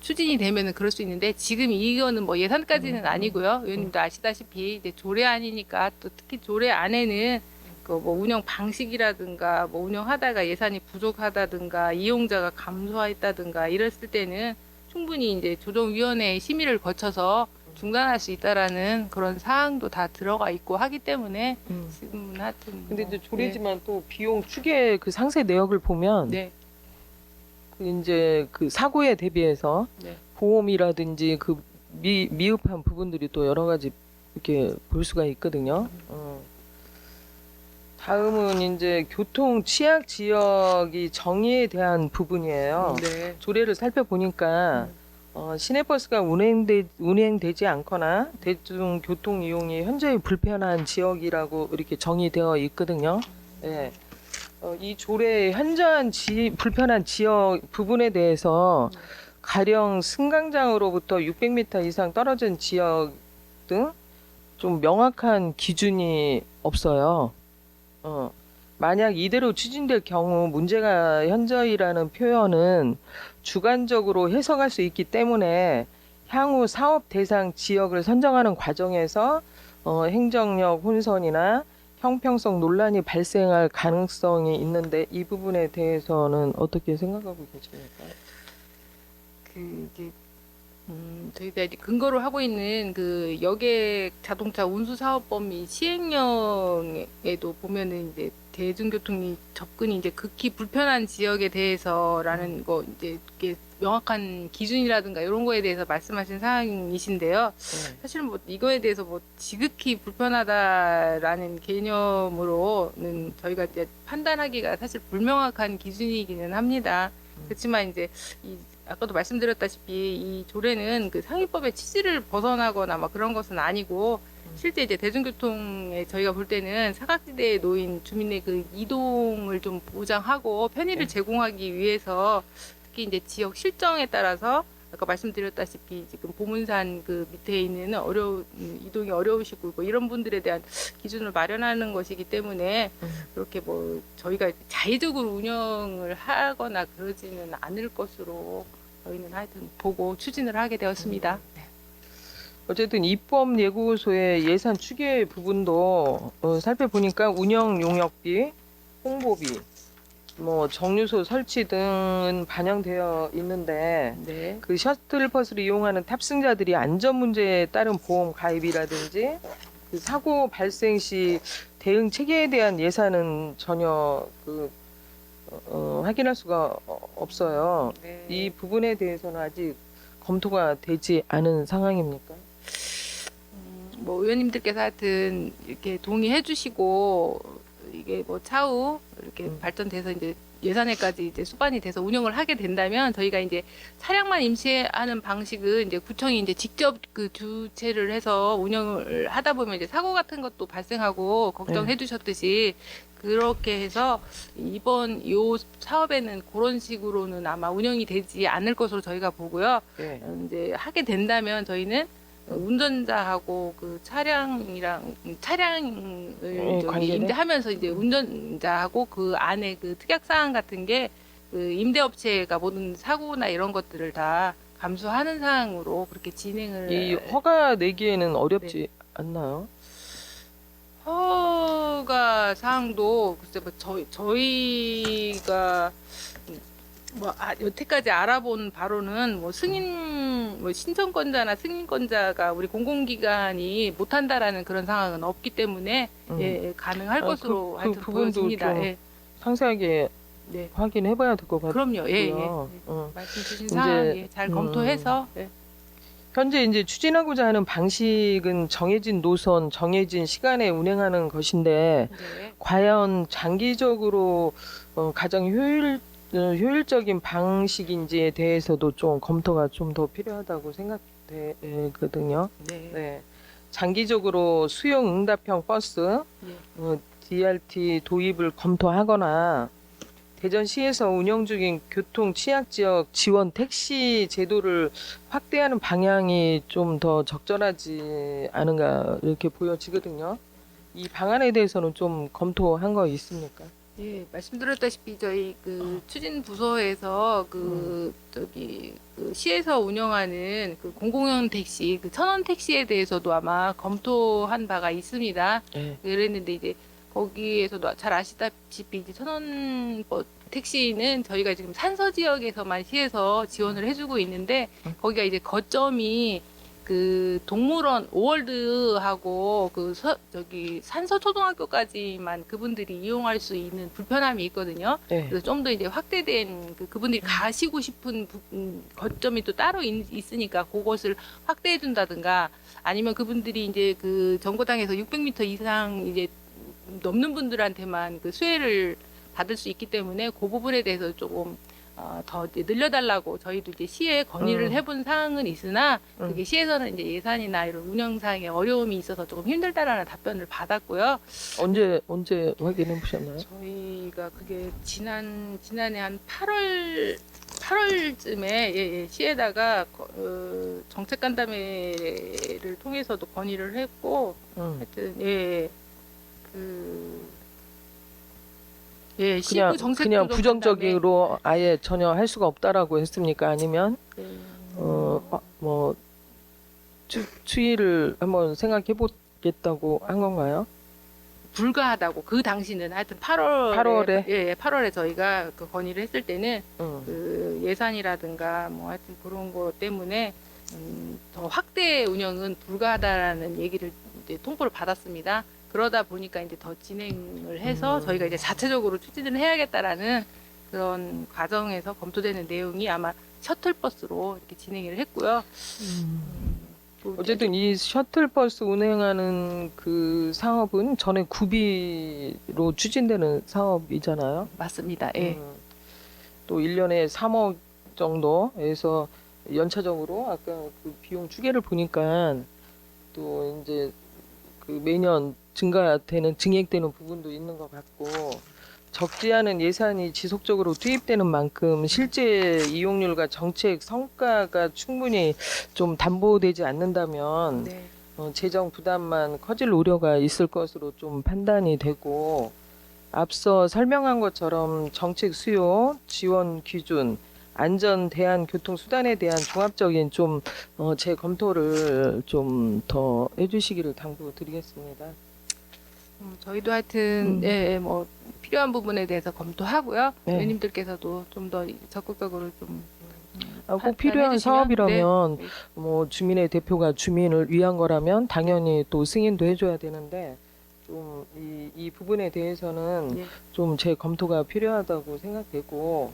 추진이 되면은 그럴 수 있는데 지금 이거는 뭐 예산까지는 아니고요. 의원님도 아시다시피 이제 조례안이니까 또 특히 조례안에는 그 뭐 운영 방식이라든가 뭐 운영하다가 예산이 부족하다든가 이용자가 감소했다든가 이랬을 때는 충분히 이제 조정위원회의 심의를 거쳐서 중단할 수 있다라는 그런 사항도 다 들어가 있고 하기 때문에 지금은 하여튼 근데 뭐, 이제 조례지만 또 비용 추계 그 상세 내역을 보면 네. 그 이제 그 사고에 대비해서 네. 보험이라든지 그 미흡한 부분들이 또 여러 가지 이렇게 볼 수가 있거든요. 다음은 이제 교통 취약 지역이 정의에 대한 부분이에요. 네. 조례를 살펴보니까 시내버스가 운행되지 않거나 대중교통 이용이 현저히 불편한 지역이라고 이렇게 정의되어 있거든요. 네. 이 조례의 현저한 불편한 지역 부분에 대해서 가령 승강장으로부터 600m 이상 떨어진 지역 등 좀 명확한 기준이 없어요. 만약 이대로 추진될 경우 문제가 현저히라는 표현은 주관적으로 해석할 수 있기 때문에 향후 사업 대상 지역을 선정하는 과정에서 행정력 혼선이나 형평성 논란이 발생할 가능성이 있는데 이 부분에 대해서는 어떻게 생각하고 계십니까? 이제 저희가 이제 근거로 하고 있는 그 여객 자동차 운수 사업법 및 시행령에도 보면은 이제 대중교통이 접근이 이제 극히 불편한 지역에 대해서라는 거 이제 이게 명확한 기준이라든가 이런 거에 대해서 말씀하신 사항이신데요. 사실은 뭐 이거에 대해서 뭐 지극히 불편하다라는 개념으로는 저희가 이제 판단하기가 사실 불명확한 기준이기는 합니다. 그렇지만 이제 아까도 말씀드렸다시피 이 조례는 그 상위법의 취지를 벗어나거나 막 그런 것은 아니고 실제 이제 대중교통에 저희가 볼 때는 사각지대에 놓인 주민의 그 이동을 좀 보장하고 편의를 제공하기 위해서 특히 이제 지역 실정에 따라서 아까 말씀드렸다시피 지금 보문산 그 밑에 있는 이동이 어려우시고 뭐 이런 분들에 대한 기준을 마련하는 것이기 때문에 그렇게 뭐 저희가 자의적으로 운영을 하거나 그러지는 않을 것으로 저희는 하여튼 보고 추진을 하게 되었습니다. 네. 어쨌든 입법 예고서의 예산 추계 부분도 살펴보니까 운영 용역비, 홍보비, 뭐 정류소 설치 등은 반영되어 있는데 네. 그 셔틀버스를 이용하는 탑승자들이 안전 문제에 따른 보험 가입이라든지 그 사고 발생 시 대응 체계에 대한 예산은 전혀 확인할 수가 없어요. 네. 이 부분에 대해서는 아직 검토가 되지 않은 상황입니까? 뭐 의원님들께서 하여튼 이렇게 동의해 주시고 이게 뭐 차후 이렇게 발전돼서 이제 예산에까지 이제 수반이 돼서 운영을 하게 된다면 저희가 이제 차량만 임시하는 방식은 이제 구청이 이제 직접 그 주최를 해서 운영을 하다 보면 이제 사고 같은 것도 발생하고 걱정해 주셨듯이 그렇게 해서 이번 요 사업에는 그런 식으로는 아마 운영이 되지 않을 것으로 저희가 보고요. 네. 이제 하게 된다면 저희는 운전자하고 그 차량을 저기 관계된? 임대하면서 이제 운전자하고 그 안에 그 특약 사항 같은 게 그 임대업체가 모든 사고나 이런 것들을 다 감수하는 사항으로 그렇게 진행을 이 허가 내기에는 어렵지 않나요? 허가 사항도 글쎄 뭐 저희가 여태까지 알아본 바로는 뭐 신청권자나 승인권자가 우리 공공기관이 못한다라는 그런 상황은 없기 때문에 예, 가능할 것으로 하여튼 부분도 보여집니다. 좀 예. 상세하게 네. 확인해봐야 될 것 같아요. 그럼요. 예, 예. 말씀 주신 사항 예, 잘 검토해서 예. 현재 이제 추진하고자 하는 방식은 정해진 노선, 정해진 시간에 운행하는 것인데 네. 과연 장기적으로 가장 효율적인 방식인지에 대해서도 좀 검토가 좀 더 필요하다고 생각되거든요. 네. 네. 장기적으로 수용 응답형 버스, 예. DRT 도입을 검토하거나 대전시에서 운영 중인 교통 취약 지역 지원 택시 제도를 확대하는 방향이 좀 더 적절하지 않은가 이렇게 보여지거든요. 이 방안에 대해서는 좀 검토한 거 있습니까? 예, 말씀드렸다시피 저희 그 추진 부서에서 그 시에서 운영하는 그 공공용 택시, 그 천원 택시에 대해서도 아마 검토한 바가 있습니다. 네. 그랬는데 이제 거기에서도 잘 아시다시피 이제 천원 택시는 저희가 지금 산서 지역에서만 시에서 지원을 해주고 있는데 거기가 이제 거점이 그 동물원 오월드하고 그 산서 초등학교까지만 그분들이 이용할 수 있는 불편함이 있거든요. 네. 그래서 좀 더 이제 확대된 그분들이 가시고 싶은 거점이 또 따로 있으니까 그것을 확대해 준다든가 아니면 그분들이 이제 그 정거장에서 600m 이상 이제 넘는 분들한테만 그 수혜를 받을 수 있기 때문에 그 부분에 대해서 조금 더 이제 늘려달라고 저희도 이제 시에 건의를 해본 사항은 있으나 그게 시에서는 이제 예산이나 이런 운영상의 어려움이 있어서 조금 힘들다라는 답변을 받았고요. 언제 확인해 보셨나요? 저희가 그게 지난해 한 8월쯤에 시에다가 정책 간담회를 통해서도 건의를 했고 하여튼 시구 정책 그냥 부정적으로 아예 전혀 할 수가 없다라고 했습니까? 아니면 뭐 추이를 한번 생각해 보겠다고 한 건가요? 불가하다고 그 당시는 하여튼 8월에 저희가 그 건의를 했을 때는 그 예산이라든가 뭐 하여튼 그런 거 때문에 더 확대 운영은 불가하다라는 얘기를 이제 통보를 받았습니다. 그러다 보니까 이제 더 진행을 해서 저희가 이제 자체적으로 추진을 해야겠다라는 그런 과정에서 검토되는 내용이 아마 셔틀버스로 이렇게 진행을 했고요. 어쨌든 이 셔틀버스 운행하는 그 사업은 전에 구비로 추진되는 사업이잖아요. 맞습니다. 예. 또 1년에 3억 정도에서 연차적으로 아까 그 비용 추계를 보니까 또 이제 그 매년 증액되는 부분도 있는 것 같고 적지 않은 예산이 지속적으로 투입되는 만큼 실제 이용률과 정책 성과가 충분히 좀 담보되지 않는다면 네. 재정 부담만 커질 우려가 있을 것으로 좀 판단이 되고 앞서 설명한 것처럼 정책 수요, 지원 기준, 안전 대안 교통 수단에 대한 종합적인 좀 재검토를 좀 더 해주시기를 당부드리겠습니다. 저희도 하여튼 뭐 필요한 부분에 대해서 검토하고요. 네. 의원님들께서도 좀 더 적극적으로 좀 꼭 필요한 사업이라면 네. 뭐 주민의 대표가 주민을 위한 거라면 당연히 또 승인도 해줘야 되는데 좀 이 부분에 대해서는 예. 좀 재검토가 필요하다고 생각되고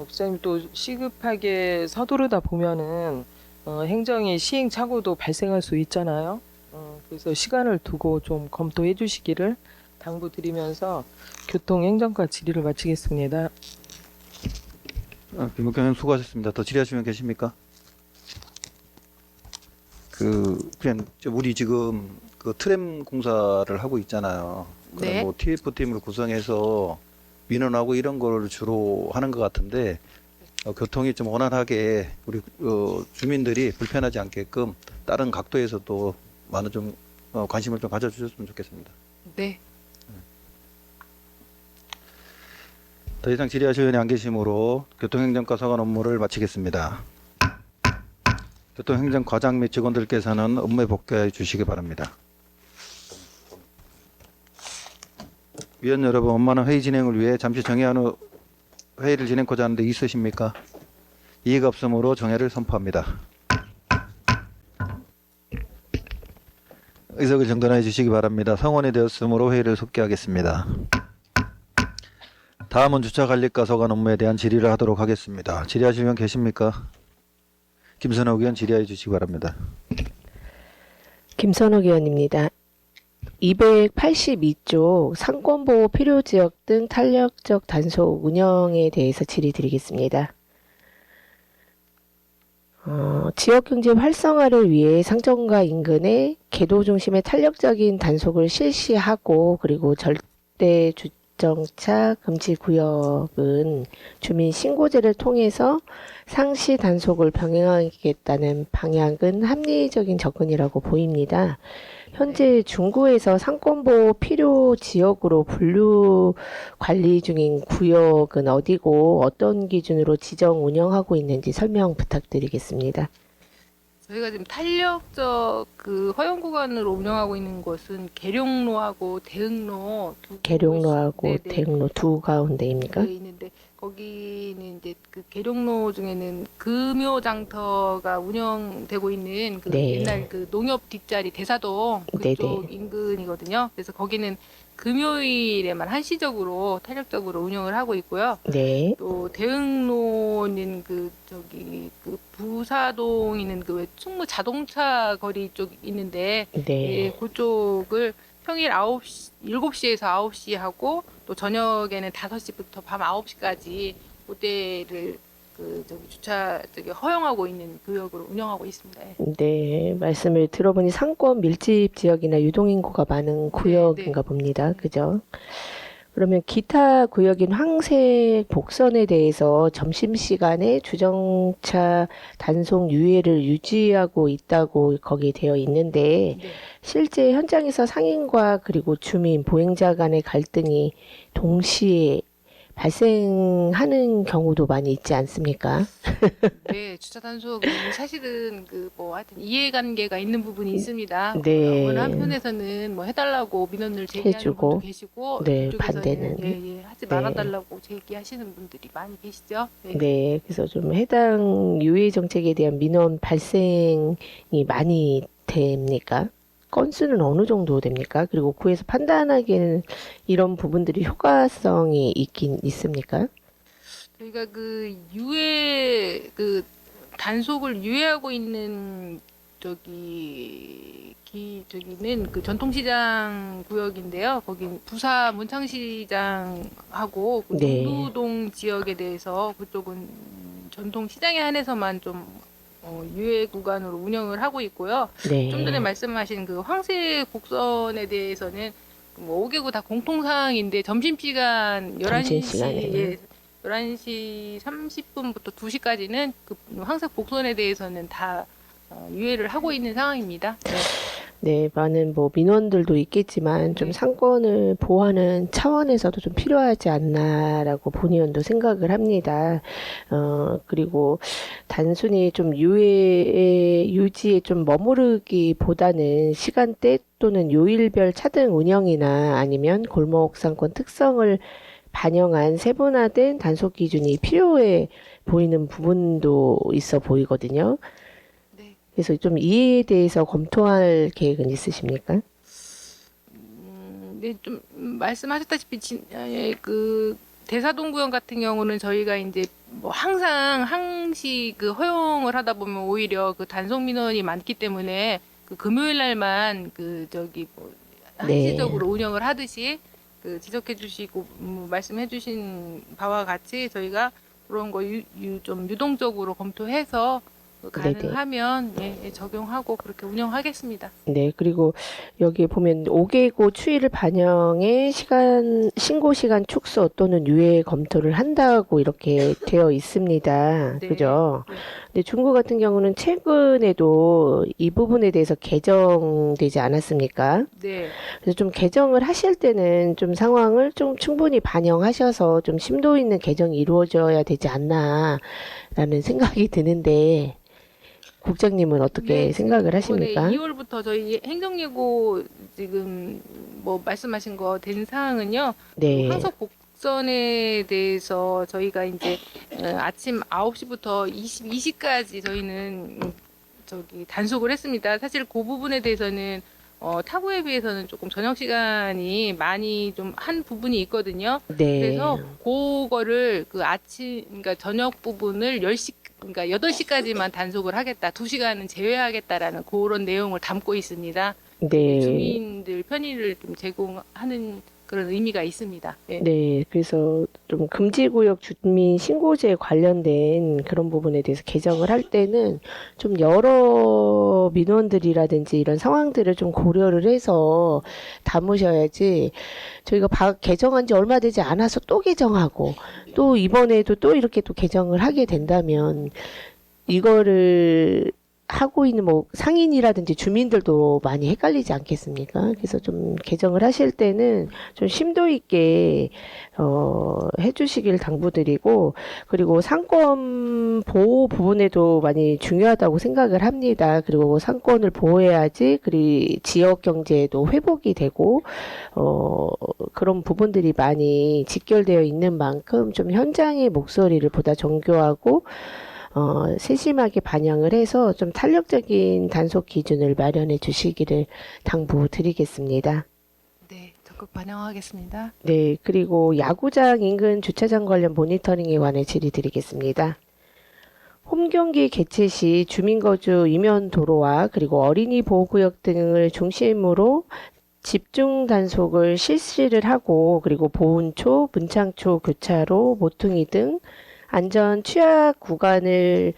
부장님 또 시급하게 서두르다 보면은 행정이 시행착오도 발생할 수 있잖아요. 그래서 시간을 두고 좀 검토해 주시기를 당부드리면서 교통행정과 질의를 마치겠습니다. 김옥경 의원 수고하셨습니다. 더 질의하시면 계십니까? 그냥 우리 지금 그 트램 공사를 하고 있잖아요. 네. 뭐 TF팀을 구성해서 민원하고 이런 걸 주로 하는 것 같은데 교통이 좀 원활하게 우리 주민들이 불편하지 않게끔 다른 각도에서 또 많은 좀 관심을 좀 가져주셨으면 좋겠습니다. 네. 더 이상 질의하실 의원이 안 계시므로 교통행정과 서관 업무를 마치겠습니다. 교통행정과장 및 직원들께서는 업무에 복귀해 주시기 바랍니다. 위원 여러분, 원만한 회의 진행을 위해 잠시 정회한 후 회의를 진행하고자 하는데 있으십니까? 이의가 없으므로 정회를 선포합니다. 의석을 정돈해 주시기 바랍니다. 성원이 되었으므로 회의를 속기하겠습니다. 다음은 주차관리과 서관 업무에 대한 질의를 하도록 하겠습니다. 질의하실 분 계십니까? 김선옥 의원 질의해 주시기 바랍니다. 김선옥 의원입니다. 282쪽 상권보호 필요지역 등 탄력적 단속 운영에 대해서 질의드리겠습니다. 지역경제 활성화를 위해 상점과 인근의 계도 중심의 탄력적인 단속을 실시하고 그리고 절대 주정차 금지 구역은 주민 신고제를 통해서 상시 단속을 병행하겠다는 방향은 합리적인 접근이라고 보입니다. 현재 중구에서 상권보호 필요 지역으로 분류 관리 중인 구역은 어디고 어떤 기준으로 지정 운영하고 있는지 설명 부탁드리겠습니다. 저희가 지금 탄력적 그 허용 구간으로 운영하고 있는 곳은 계룡로하고 대흥로 두 계룡로하고 네네. 대흥로 두 가운데입니까? 네, 있는데 거기는 이제 그 계룡로 중에는 금요장터가 운영되고 있는 그 네. 옛날 그 농협 뒷자리 대사동 그쪽 네네. 인근이거든요. 그래서 거기는 금요일에만 한시적으로 탄력적으로 운영을 하고 있고요. 네, 또 대흥로는 그 저기 그 부사동 있는 그 왜 충무 자동차 거리 쪽 있는데 예, 네, 그쪽을 평일 7시에서 9시 하고 또 저녁에는 5시부터 밤 9시까지 그때를 그 저기 주차 저기 허용하고 있는 구역으로 운영하고 있습니다. 예. 네. 말씀을 들어보니 상권 밀집 지역이나 유동인구가 많은 구역인가 봅니다. 그죠? 그러면 기타 구역인 황색 복선에 대해서 점심시간에 주정차 단속 유예를 유지하고 있다고 거기에 되어 있는데 네. 실제 현장에서 상인과 그리고 주민, 보행자 간의 갈등이 동시에 발생하는 경우도 많이 있지 않습니까? 네, 주차 단속은 사실은 그 뭐 하여튼 이해관계가 있는 부분이 있습니다. 네. 어느 한편에서는 뭐 해달라고 민원을 제기하는 해주고, 분도 계시고 네, 그쪽에서는 반대는. 예, 하지 네. 말아달라고 제기하시는 분들이 많이 계시죠. 네. 네, 그래서 좀 해당 유예 정책에 대한 민원 발생이 많이 됩니까? 건수는 어느 정도 됩니까? 그리고 구에서 판단하기에는 이런 부분들이 효과성이 있긴 있습니까? 저희가 그 유예 그 단속을 유예하고 있는 저기는 그 전통시장 구역인데요. 거긴 부사 문창시장하고 그 네. 동두동 지역에 대해서 그쪽은 전통시장에 한해서만 좀 유예 구간으로 운영을 하고 있고요. 네. 좀 전에 말씀하신 그 황색 곡선에 대해서는 뭐 5개구 다 공통사항인데 점심시간 11시, 점심시간에는. 예, 11시 30분부터 2시까지는 그 황색 곡선에 대해서는 다 유예를 하고 있는 상황입니다. 네. 네, 많은 뭐 민원들도 있겠지만 좀 네. 상권을 보호하는 차원에서도 좀 필요하지 않나라고 본의원도 생각을 합니다. 그리고 단순히 좀 유지에 좀 머무르기보다는 시간대 또는 요일별 차등 운영이나 아니면 골목 상권 특성을 반영한 세분화된 단속 기준이 필요해 보이는 부분도 있어 보이거든요. 네. 그래서 좀 이에 대해서 검토할 계획은 있으십니까? 네, 좀 말씀하셨다시피 그 대사동 구역 같은 경우는 저희가 이제 뭐 항상 항시 그 허용을 하다 보면 오히려 그 단속 민원이 많기 때문에 그 금요일 날만 그 저기 뭐 한시적으로 운영을 하듯이 그 지적해주시고 말씀해주신 바와 같이 저희가 그런 거 좀 유동적으로 검토해서 가능하면 예, 적용하고 그렇게 운영하겠습니다. 네, 그리고 여기에 보면 5개고 추이를 반영해 신고 시간 축소 또는 유예 검토를 한다고 이렇게 되어 있습니다. 네. 그죠? 네. 근데 중구 같은 경우는 최근에도 이 부분에 대해서 개정되지 않았습니까? 네. 그래서 좀 개정을 하실 때는 좀 상황을 좀 충분히 반영하셔서 좀 심도 있는 개정이 이루어져야 되지 않나라는 생각이 드는데 국장님은 어떻게 네, 생각을 하십니까? 이번에 2월부터 저희 행정예고 지금 뭐 말씀하신 거 된 사항은요. 네. 항속 복선에 대해서 저희가 이제 아침 9시부터 22시까지 저희는 저기 단속을 했습니다. 사실 그 부분에 대해서는 타구에 비해서는 조금 저녁 시간이 많이 좀 한 부분이 있거든요. 네. 그래서 그거를 그 그러니까 저녁 부분을 10시 그러니까 8시까지만 단속을 하겠다. 2시간은 제외하겠다라는 그런 내용을 담고 있습니다. 네. 주민들 편의를 좀 제공하는 그런 의미가 있습니다. 예. 네, 그래서 좀 금지구역 주민 신고제에 관련된 그런 부분에 대해서 개정을 할 때는 좀 여러 민원들이라든지 이런 상황들을 좀 고려를 해서 담으셔야지 저희가 개정한 지 얼마 되지 않아서 또 개정하고 또 이번에도 또 이렇게 또 개정을 하게 된다면 이거를 하고 있는 뭐 상인이라든지 주민들도 많이 헷갈리지 않겠습니까? 그래서 좀 개정을 하실 때는 좀 심도 있게 해주시길 당부드리고 그리고 상권 보호 부분에도 많이 중요하다고 생각을 합니다. 그리고 상권을 보호해야지 그리 지역 경제도 회복이 되고 그런 부분들이 많이 직결되어 있는 만큼 좀 현장의 목소리를 보다 정교하고 세심하게 반영을 해서 좀 탄력적인 단속 기준을 마련해 주시기를 당부드리겠습니다. 네, 적극 반영하겠습니다. 네, 그리고 야구장 인근 주차장 관련 모니터링에 관해 질의드리겠습니다. 홈경기 개최 시 주민거주 이면 도로와 그리고 어린이 보호구역 등을 중심으로 집중 단속을 실시를 하고 그리고 보훈초, 문창초, 교차로, 모퉁이 등 안전 취약 구간을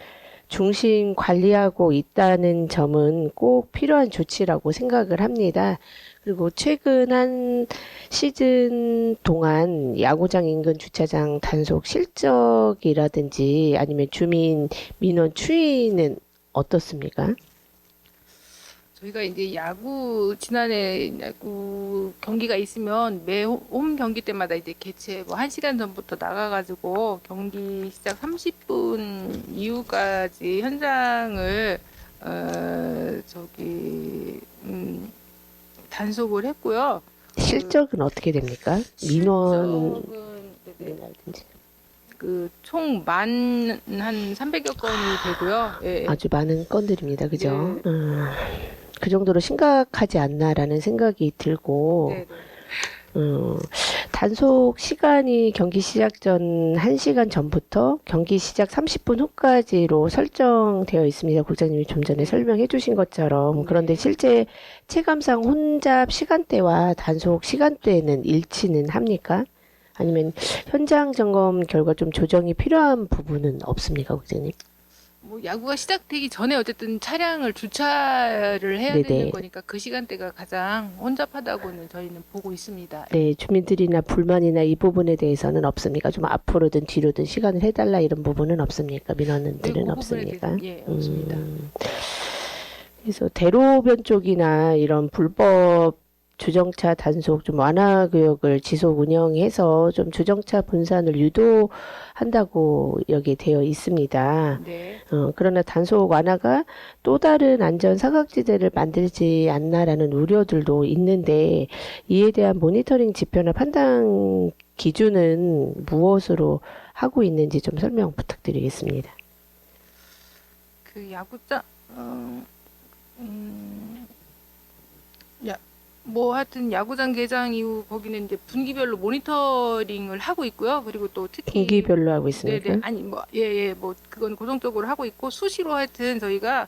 중심 관리하고 있다는 점은 꼭 필요한 조치라고 생각을 합니다. 그리고 최근 한 시즌 동안 야구장 인근 주차장 단속 실적이라든지 아니면 주민 민원 추이는 어떻습니까? 저희가 이제 지난해 야구 경기가 있으면 매 홈 경기 때마다 이제 개최 1시간 전부터 나가가지고 경기 시작 30분 이후까지 현장을 단속을 했고요. 실적은 어떻게 됩니까? 민원 실적은 총 한 300여 건이 되고요. 예. 아주 많은 건들입니다. 그죠? 네. 그 정도로 심각하지 않나라는 생각이 들고 네, 네. 단속 시간이 경기 시작 전 1시간 전부터 경기 시작 30분 후까지로 설정되어 있습니다. 국장님이 좀 전에 설명해 주신 것처럼. 그런데 실제 체감상 혼잡 시간대와 단속 시간대는 일치는 합니까? 아니면 현장 점검 결과 좀 조정이 필요한 부분은 없습니까, 국장님? 야구가 시작되기 전에 어쨌든 차량을 주차를 해야 네네. 되는 거니까 그 시간대가 가장 혼잡하다고는 저희는 보고 있습니다. 네, 주민들이나 불만이나 이 부분에 대해서는 없습니까? 좀 앞으로든 뒤로든 시간을 해달라 이런 부분은 없습니까? 민원들은 그 부분에 없습니까? 대해서는 예, 없습니다. 그래서 대로변 쪽이나 이런 불법 주정차 단속 좀 완화 구역을 지속 운영해서 좀 주정차 분산을 유도한다고 여기 되어 있습니다. 네. 그러나 단속 완화가 또 다른 안전 사각지대를 만들지 않나라는 우려들도 있는데 이에 대한 모니터링 지표나 판단 기준은 무엇으로 하고 있는지 좀 설명 부탁드리겠습니다. 그 야구장 하여튼 야구장 개장 이후 거기는 이제 분기별로 모니터링을 하고 있고요. 그리고 또 특히 분기별로 하고 있습니까? 네네 아니 그건 고정적으로 하고 있고 수시로 하여튼 저희가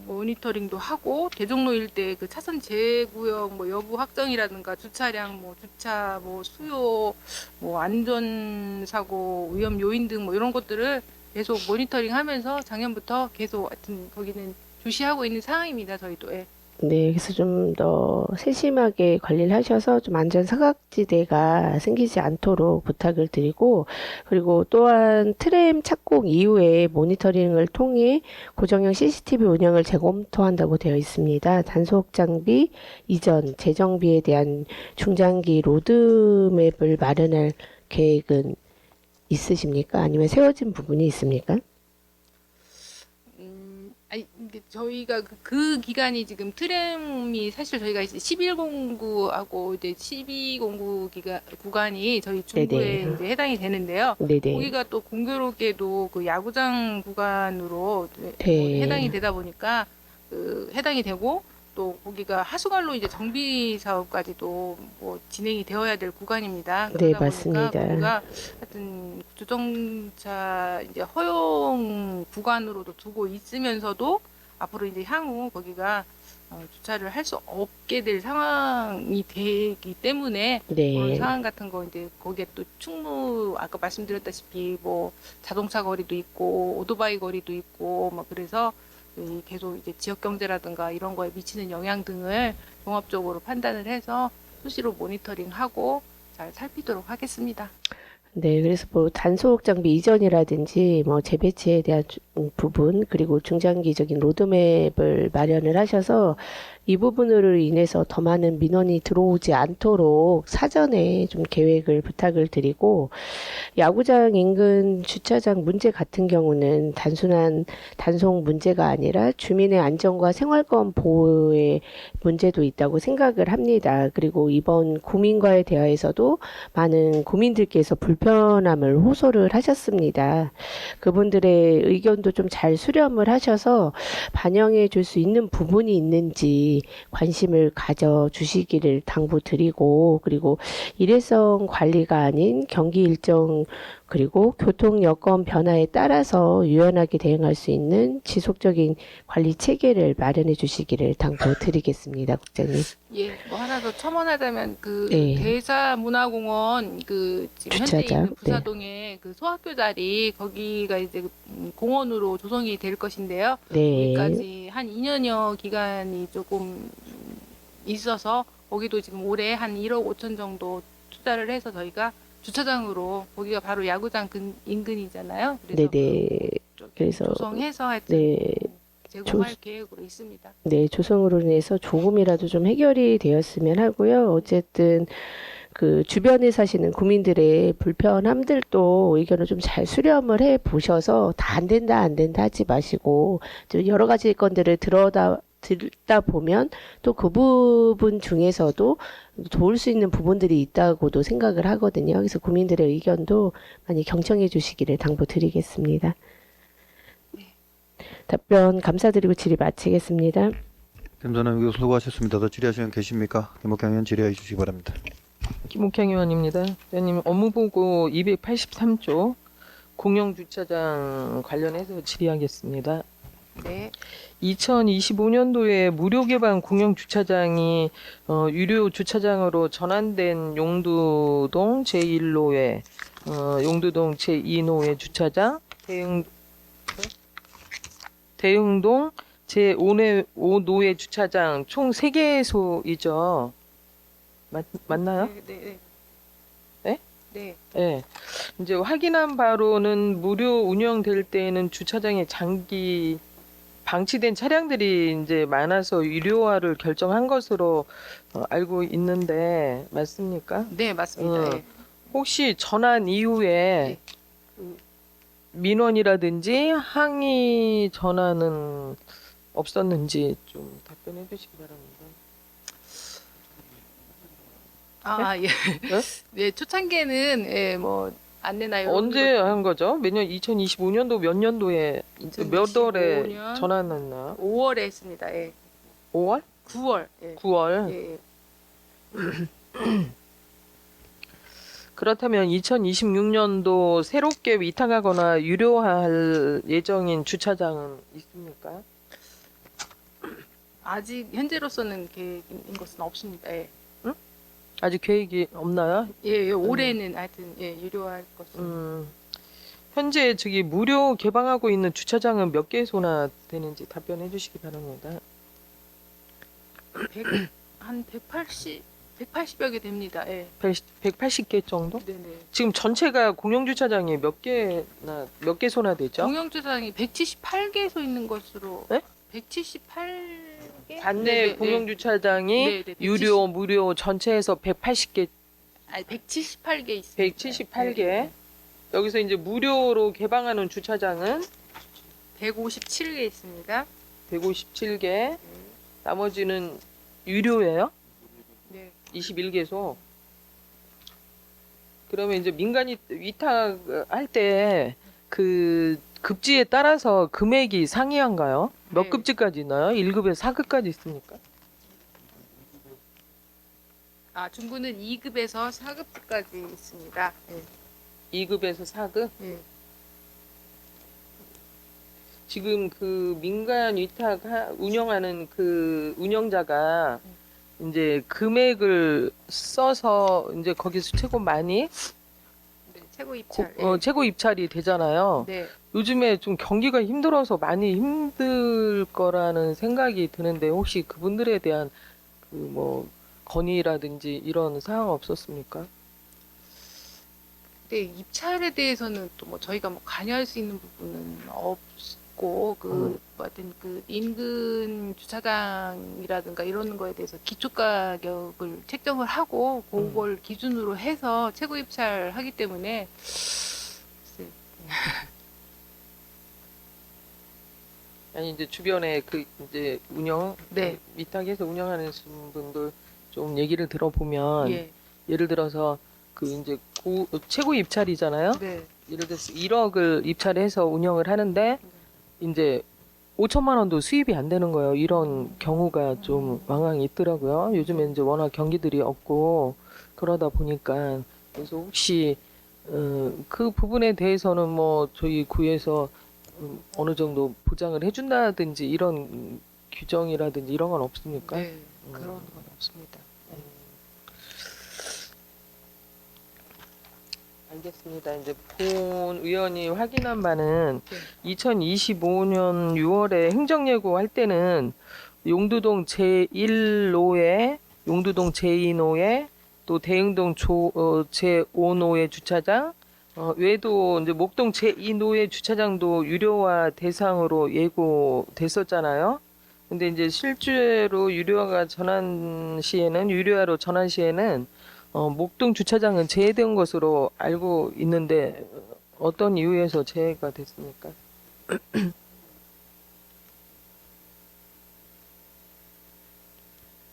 모니터링도 하고 대종로 일대 그 차선 재구역 뭐 여부 확정이라든가 주차량 뭐 주차 뭐 수요 뭐 안전 사고 위험 요인 등 뭐 이런 것들을 계속 모니터링하면서 작년부터 계속 하여튼 거기는 주시하고 있는 상황입니다. 저희도. 예. 네, 그래서 좀 더 세심하게 관리를 하셔서 좀 안전 사각지대가 생기지 않도록 부탁을 드리고, 그리고 또한 트램 착공 이후에 모니터링을 통해 고정형 CCTV 운영을 재검토한다고 되어 있습니다. 단속 장비 이전 재정비에 대한 중장기 로드맵을 마련할 계획은 있으십니까? 아니면 세워진 부분이 있습니까? 아니, 근데 저희가 그 기간이 지금 트램이 사실 저희가 이제 1109하고 이제 1209 구간이 저희 중부에 네네. 이제 해당이 되는데요. 네네. 거기가 또 공교롭게도 그 야구장 구간으로 네. 해당이 되다 보니까 해당이 되고 또 거기가 하수관로 이제 정비 사업까지도 뭐 진행이 되어야 될 구간입니다. 네, 그러다 맞습니다. 보니까 거기가 하여튼 주정차 이제 허용 구간으로도 두고 있으면서도 앞으로 이제 향후 거기가 주차를 할 수 없게 될 상황이 되기 때문에 그런 네. 상황 같은 거 이제 거기에 또 충무 아까 말씀드렸다시피 뭐 자동차 거리도 있고 오토바이 거리도 있고 막 그래서 계속 이제 지역 경제라든가 이런 거에 미치는 영향 등을 종합적으로 판단을 해서 수시로 모니터링하고 잘 살피도록 하겠습니다. 네, 그래서 뭐 단속 장비 이전이라든지 뭐 재배치에 대한 부분, 그리고 중장기적인 로드맵을 마련을 하셔서 이 부분으로 인해서 더 많은 민원이 들어오지 않도록 사전에 좀 계획을 부탁을 드리고, 야구장 인근 주차장 문제 같은 경우는 단순한 단속 문제가 아니라 주민의 안전과 생활권 보호의 문제도 있다고 생각을 합니다. 그리고 이번 구민과의 대화에서도 많은 구민들께서 불편함을 호소를 하셨습니다. 그분들의 의견도 좀 잘 수렴을 하셔서 반영해 줄 수 있는 부분이 있는지 관심을 가져주시기를 당부드리고, 그리고 일회성 관리가 아닌 경기 일정 그리고 교통 여건 변화에 따라서 유연하게 대응할 수 있는 지속적인 관리 체계를 마련해 주시기를 당부드리겠습니다, 국장님. 예, 뭐 하나 더 첨언하자면 그 네. 대사문화공원 그 지금 현재 주차장, 있는 부사동에 그 소학교 자리 거기가 이제 공원으로 조성이 될 것인데요. 네. 거기까지 한 2년여 기간이 조금 있어서 거기도 지금 올해 한 1억 5천 정도 투자를 해서 저희가 주차장으로 거기가 바로 야구장 인근이잖아요. 그래서 네네. 그래서 조성해서 하여튼 네. 제공할 계획으로 있습니다. 네, 조성으로 인해서 조금이라도 좀 해결이 되었으면 하고요. 어쨌든 그 주변에 사시는 구민들의 불편함들도 의견을 좀 잘 수렴을 해 보셔서 다 안 된다 하지 마시고 좀 여러 가지 건들을 듣다 보면 또 그 부분 중에서도 도울 수 있는 부분들이 있다고도 생각을 하거든요. 그래서 구민들의 의견도 많이 경청해 주시기를 당부드리겠습니다. 답변 감사드리고 질의 마치겠습니다. 김선영 의원 수고하셨습니다. 더 질의하시는 분 계십니까? 김옥경 의원 질의해 주시기 바랍니다. 김옥향 의원입니다. 의원님 업무보고 283조 공영주차장 관련해서 질의하겠습니다. 네. 2025년도에 무료 개방 공영 주차장이 유료 주차장으로 전환된 용두동 제1노회, 용두동 제2노회 주차장, 대흥동 제5노회 주차장 총 3개소이죠. 맞나요? 네. 네? 네. 네. 이제 확인한 바로는 무료 운영될 때에는 주차장에 장기 방치된 차량들이 이제 많아서 유료화를 결정한 것으로 알고 있는데 맞습니까? 네, 맞습니다. 예. 혹시 전환 이후에 그 민원이라든지 항의 전화는 없었는지 좀 답변해 주시기 바랍니다. 아, 예. 네? 네, 초창기에는 예, 뭐 안내나 이런 언제 것- 한 거죠? 매년 2025년도 몇 년도에 몇 월에 2025년 전환했나요? 5월에 했습니다. 예. 5월? 9월. 예. 9월? 예, 예. 그렇다면 2026년도 새롭게 위탁하거나 유료할 예정인 주차장은 있습니까? 아직 현재로서는 계획인 것은 없습니다. 예. 아직 계획이 없나요? 예, 올해는 하여튼 예, 유료할 것은 현재 저기 무료 개방하고 있는 주차장은 몇 개소나 되는지 답변해 주시기 바랍니다. 한 180여 개 됩니다. 예. 180개 정도? 네네. 지금 전체가 공영 주차장이 몇 개소나 되죠? 공영주차장이 178개소 있는 것으로. 네? 178개? 반내 공영 주차장이 유료, 무료 전체에서 180개, 아니 178개 있습니다. 178개. 여기서 이제 무료로 개방하는 주차장은 157개 있습니다. 157개. 나머지는 유료예요? 네. 21개소. 그러면 이제 민간이 위탁할 때 그 급지에 따라서 금액이 상이한가요? 몇 네. 급지까지 있나요? 1급에서 4급까지 있습니까? 아, 중구는 2급에서 4급까지 있습니다. 예. 2급에서 4급? 예. 지금 그 민간 위탁 운영하는 그 운영자가 이제 금액을 써서 이제 거기서 최고 많이 네, 최고 입찰. 예. 최고 입찰이 되잖아요. 네. 요즘에 좀 경기가 힘들어서 많이 힘들 거라는 생각이 드는데 혹시 그분들에 대한 그 뭐 건의라든지 이런 사항 없었습니까? 네, 입찰에 대해서는 또 뭐 저희가 뭐 관여할 수 있는 부분은 없고 그 하여튼 그 인근 주차장이라든가 이런 거에 대해서 기초 가격을 책정을 하고 그걸 기준으로 해서 최고 입찰하기 때문에 글쎄, 아니 이제 주변에 그 이제 네. 위탁해서 운영하는 분들 좀 얘기를 들어보면 예. 예를 들어서 그 이제 최고 입찰이잖아요. 네. 예를 들어서 1억을 입찰해서 운영을 하는데 이제 5천만 원도 수입이 안 되는 거예요. 이런 경우가 좀 왕왕 있더라고요. 요즘에 이제 워낙 경기들이 없고 그러다 보니까 그래서 혹시 그 부분에 대해서는 뭐 저희 구에서 어느 정도 보장을 해준다든지 이런 규정이라든지 이런 건 없습니까? 네. 그런 건 없습니다. 알겠습니다. 이제 본 의원이 확인한 바는 네. 2025년 6월에 행정예고 할 때는 용두동 제1노에, 용두동 제2노에, 또 대흥동 제5노에 주차장, 외도 이제 목동 제2노에 주차장도 유료화 대상으로 예고됐었잖아요. 근데 이제 실제로 유료화로 전환 시에는 목동 주차장은 제외된 것으로 알고 있는데 어떤 이유에서 제외가 됐습니까?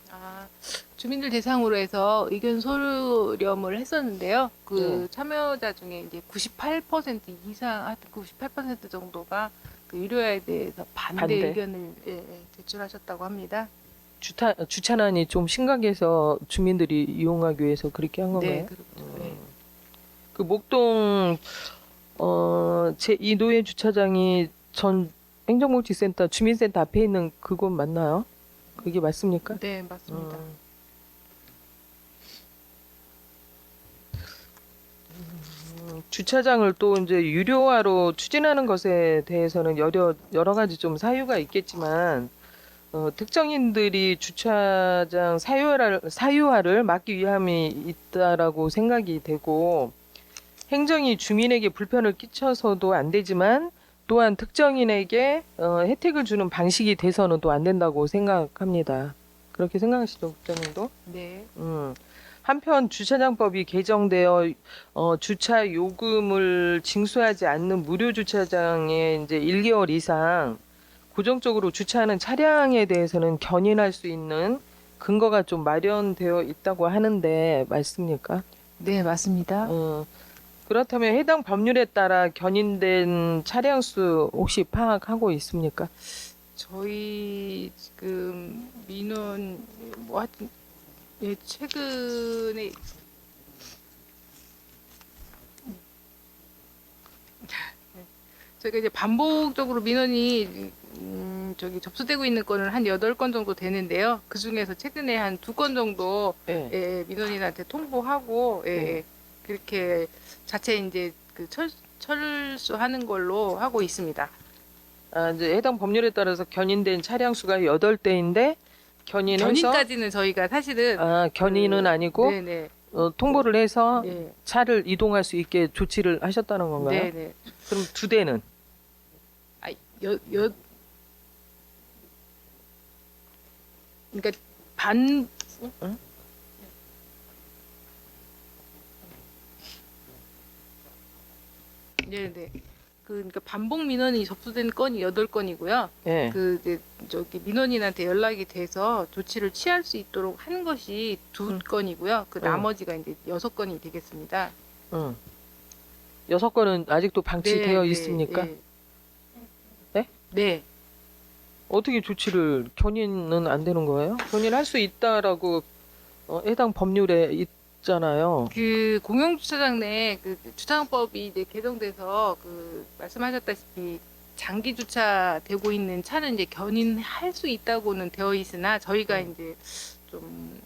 아, 주민들 대상으로 해서 의견 소렴을 했었는데요. 그 네. 참여자 중에 이제 98% 이상, 하여튼 98% 정도가 그 유료화에 대해서 반대 반대. 의견을 제출하셨다고 합니다. 주차난이 좀 심각해서 주민들이 이용하기 위해서 그렇게 한 건가요? 네, 그렇죠. 네. 그 목동 제2노예 주차장이 전 행정복지센터 주민센터 앞에 있는 그곳 맞나요? 그게 맞습니까? 네, 맞습니다. 주차장을 또 이제 유료화로 추진하는 것에 대해서는 여러 가지 좀 사유가 있겠지만 특정인들이 주차장 사유화를 막기 위함이 있다라고 생각이 되고 행정이 주민에게 불편을 끼쳐서도 안 되지만 또한 특정인에게 혜택을 주는 방식이 돼서는 또 안 된다고 생각합니다. 그렇게 생각하시죠, 국장님도? 네. 한편 주차장법이 개정되어 주차 요금을 징수하지 않는 무료 주차장에 이제 1개월 이상 고정적으로 주차하는 차량에 대해서는 견인할 수 있는 근거가 좀 마련되어 있다고 하는데 맞습니까? 네, 맞습니다. 그렇다면 해당 법률에 따라 견인된 차량 수 혹시 파악하고 있습니까? 저희 지금 민원 뭐 하여튼 최근에 저희가 이제 반복적으로 민원이 저기 접수되고 있는 건은 한 8건 정도 되는데요. 그 중에서 최근에 한 2건 정도 예. 예, 민원인한테 통보하고 예, 네. 그렇게 자체 이제 그 철수하는 걸로 하고 있습니다. 이제 해당 법률에 따라서 견인된 차량 수가 8대인데 견인해서 견인까지는 저희가 사실은 견인은 아니고 네네 통보를 해서 네, 차를 이동할 수 있게 조치를 하셨다는 건가요? 네네 그럼 2대는 그러니까 반 응? 네네 그러니까 반복 민원이 접수된 건이 8건이고요. 예. 그 이제 저기 민원인한테 연락이 돼서 조치를 취할 수 있도록 한 것이 2건이고요. 그 나머지가 이제 6건이 되겠습니다. 응. 6건은 아직도 방치되어 네, 있습니까? 네. 네? 네. 어떻게 조치를 견인은 안 되는 거예요? 견인할 수 있다라고 해당 법률에 있잖아요. 그 공영주차장 내 그 주차장법이 이제 개정돼서 그 말씀하셨다시피 장기 주차되고 있는 차는 이제 견인할 수 있다고는 되어 있으나 저희가 이제 좀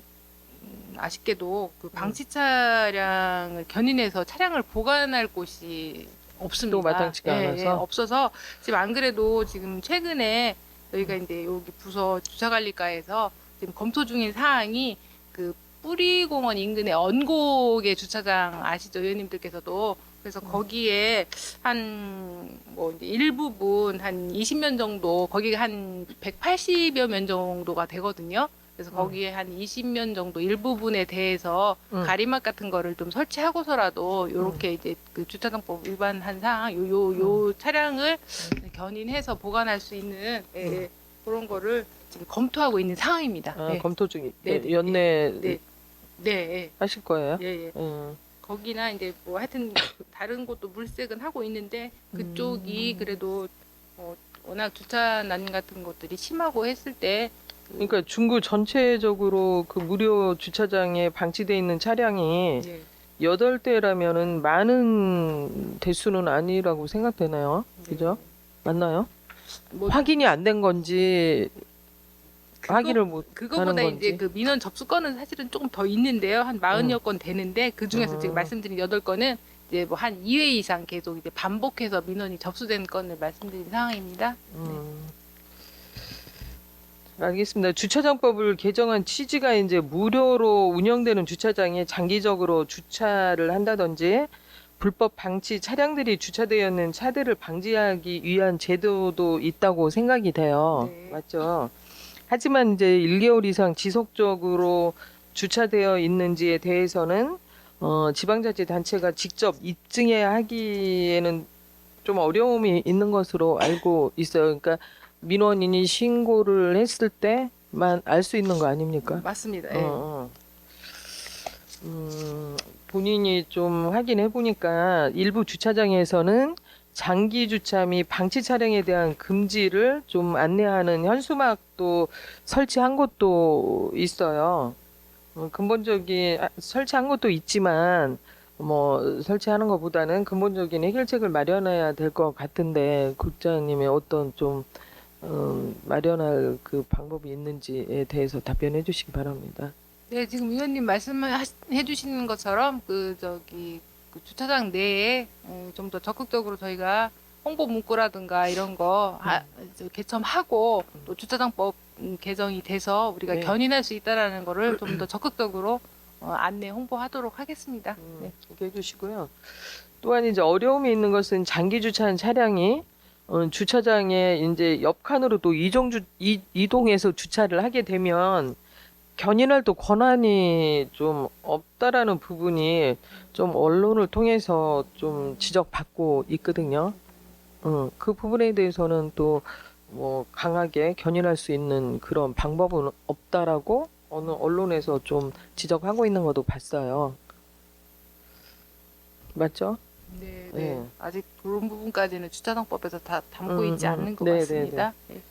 아쉽게도 그 방치 차량을 견인해서 차량을 보관할 곳이 없습니다. 또 마땅치가 않아서? 없어서 지금 안 그래도 지금 최근에 저희가 이제 여기 부서 주차관리과에서 지금 검토 중인 사항이 그 뿌리공원 인근의 언곡의 주차장 아시죠, 의원님들께서도. 그래서 거기에 한 뭐 이제 일부분 한 20면 정도, 거기가 한 180여 면 정도가 되거든요. 그래서 거기에 한 20면 정도 일부분에 대해서 가림막 같은 거를 좀 설치하고서라도 요렇게 이제 그 주차장법 위반한 사항 요 차량을 견인해서 보관할 수 있는 예, 그런 거를 지금 검토하고 있는 상황입니다. 네. 검토 중이 네, 네, 연내 네. 네, 예. 하실 거예요? 예, 예. 거기나 이제 뭐 하여튼 다른 곳도 물색은 하고 있는데 그쪽이 그래도 워낙 주차난 같은 것들이 심하고 했을 때 그러니까 중구 전체적으로 그 무료 주차장에 방치되어 있는 차량이 예. 8대라면은 많은 대수는 아니라고 생각되나요? 그죠? 맞나요? 뭐 확인이 안 된 건지 확인을 못 그거보다 하는 건지. 이제 그 민원 접수 건은 사실은 조금 더 있는데요. 한 40여 건 되는데 그 중에서 지금 말씀드린 8건은 이제 뭐 한 2회 이상 계속 이제 반복해서 민원이 접수된 건을 말씀드린 상황입니다. 알겠습니다. 주차장법을 개정한 취지가 이제 무료로 운영되는 주차장에 장기적으로 주차를 한다든지 불법 방치 차량들이 주차되어 있는 차들을 방지하기 위한 제도도 있다고 생각이 돼요. 네. 맞죠? 하지만 이제 1개월 이상 지속적으로 주차되어 있는지에 대해서는 지방자치단체가 직접 입증해야 하기에는 좀 어려움이 있는 것으로 알고 있어요. 그러니까 민원인이 신고를 했을 때만 알 수 있는 거 아닙니까? 맞습니다. 예. 본인이 좀 확인해 보니까 일부 주차장에서는 장기 주차 및 방치 차량에 대한 금지를 좀 안내하는 현수막도 설치한 곳도 있어요. 근본적인 설치한 것도 있지만 뭐 설치하는 것보다는 근본적인 해결책을 마련해야 될 것 같은데 국장님의 어떤 좀 마련할 그 방법이 있는지에 대해서 답변해 주시기 바랍니다. 네, 지금 의원님 말씀해 주시는 것처럼 그 주차장 내에 좀 더 적극적으로 저희가 홍보 문구라든가 이런 거 개첨하고 또 주차장법 개정이 돼서 우리가 네. 견인할 수 있다라는 거를 좀 더 적극적으로 안내 홍보하도록 하겠습니다. 네. 이렇게 해주시고요. 또한 이제 어려움이 있는 것은 장기 주차한 차량이 주차장에 이제 옆칸으로 또 이동해서 주차를 하게 되면 견인할 또 권한이 좀 없다라는 부분이 좀 언론을 통해서 좀 지적받고 있거든요. 그 부분에 대해서는 또 뭐 강하게 견인할 수 있는 그런 방법은 없다라고 어느 언론에서 좀 지적하고 있는 것도 봤어요. 맞죠? 네, 네. 네. 아직 그런 부분까지는 주차장법에서 다 담고 있지 않는 것 네, 같습니다. 네.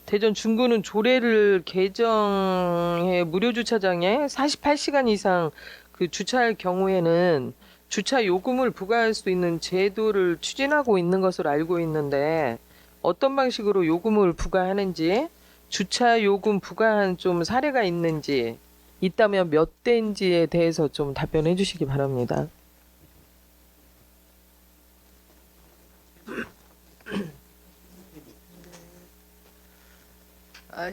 대전 중구는 조례를 개정해 무료 주차장에 48시간 이상 그 주차할 경우에는 주차 요금을 부과할 수 있는 제도를 추진하고 있는 것으로 알고 있는데 어떤 방식으로 요금을 부과하는지, 주차 요금 부과한 좀 사례가 있는지, 있다면 몇 대인지에 대해서 좀 답변해 주시기 바랍니다.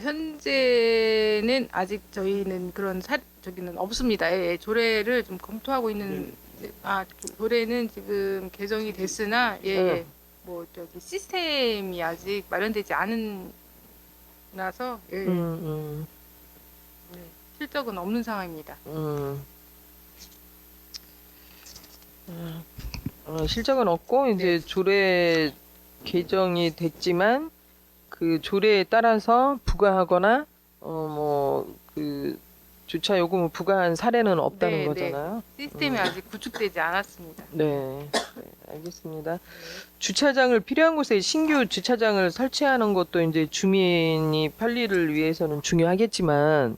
현재는 아직 저희는 그런 저기는 없습니다. 예, 조례를 좀 검토하고 있는 조례는 지금 개정이 됐으나 네. 뭐 저기 시스템이 아직 마련되지 않아서 실적은 없는 상황입니다. 실적은 없고 이제 조례 개정이 됐지만 그 조례에 따라서 부과하거나 뭐 그 주차 요금을 부과한 사례는 없다는 네, 거잖아요. 시스템이 아직 구축되지 않았습니다. 네, 알겠습니다. 주차장을 필요한 곳에 신규 주차장을 설치하는 것도 이제 주민이 편리를 위해서는 중요하겠지만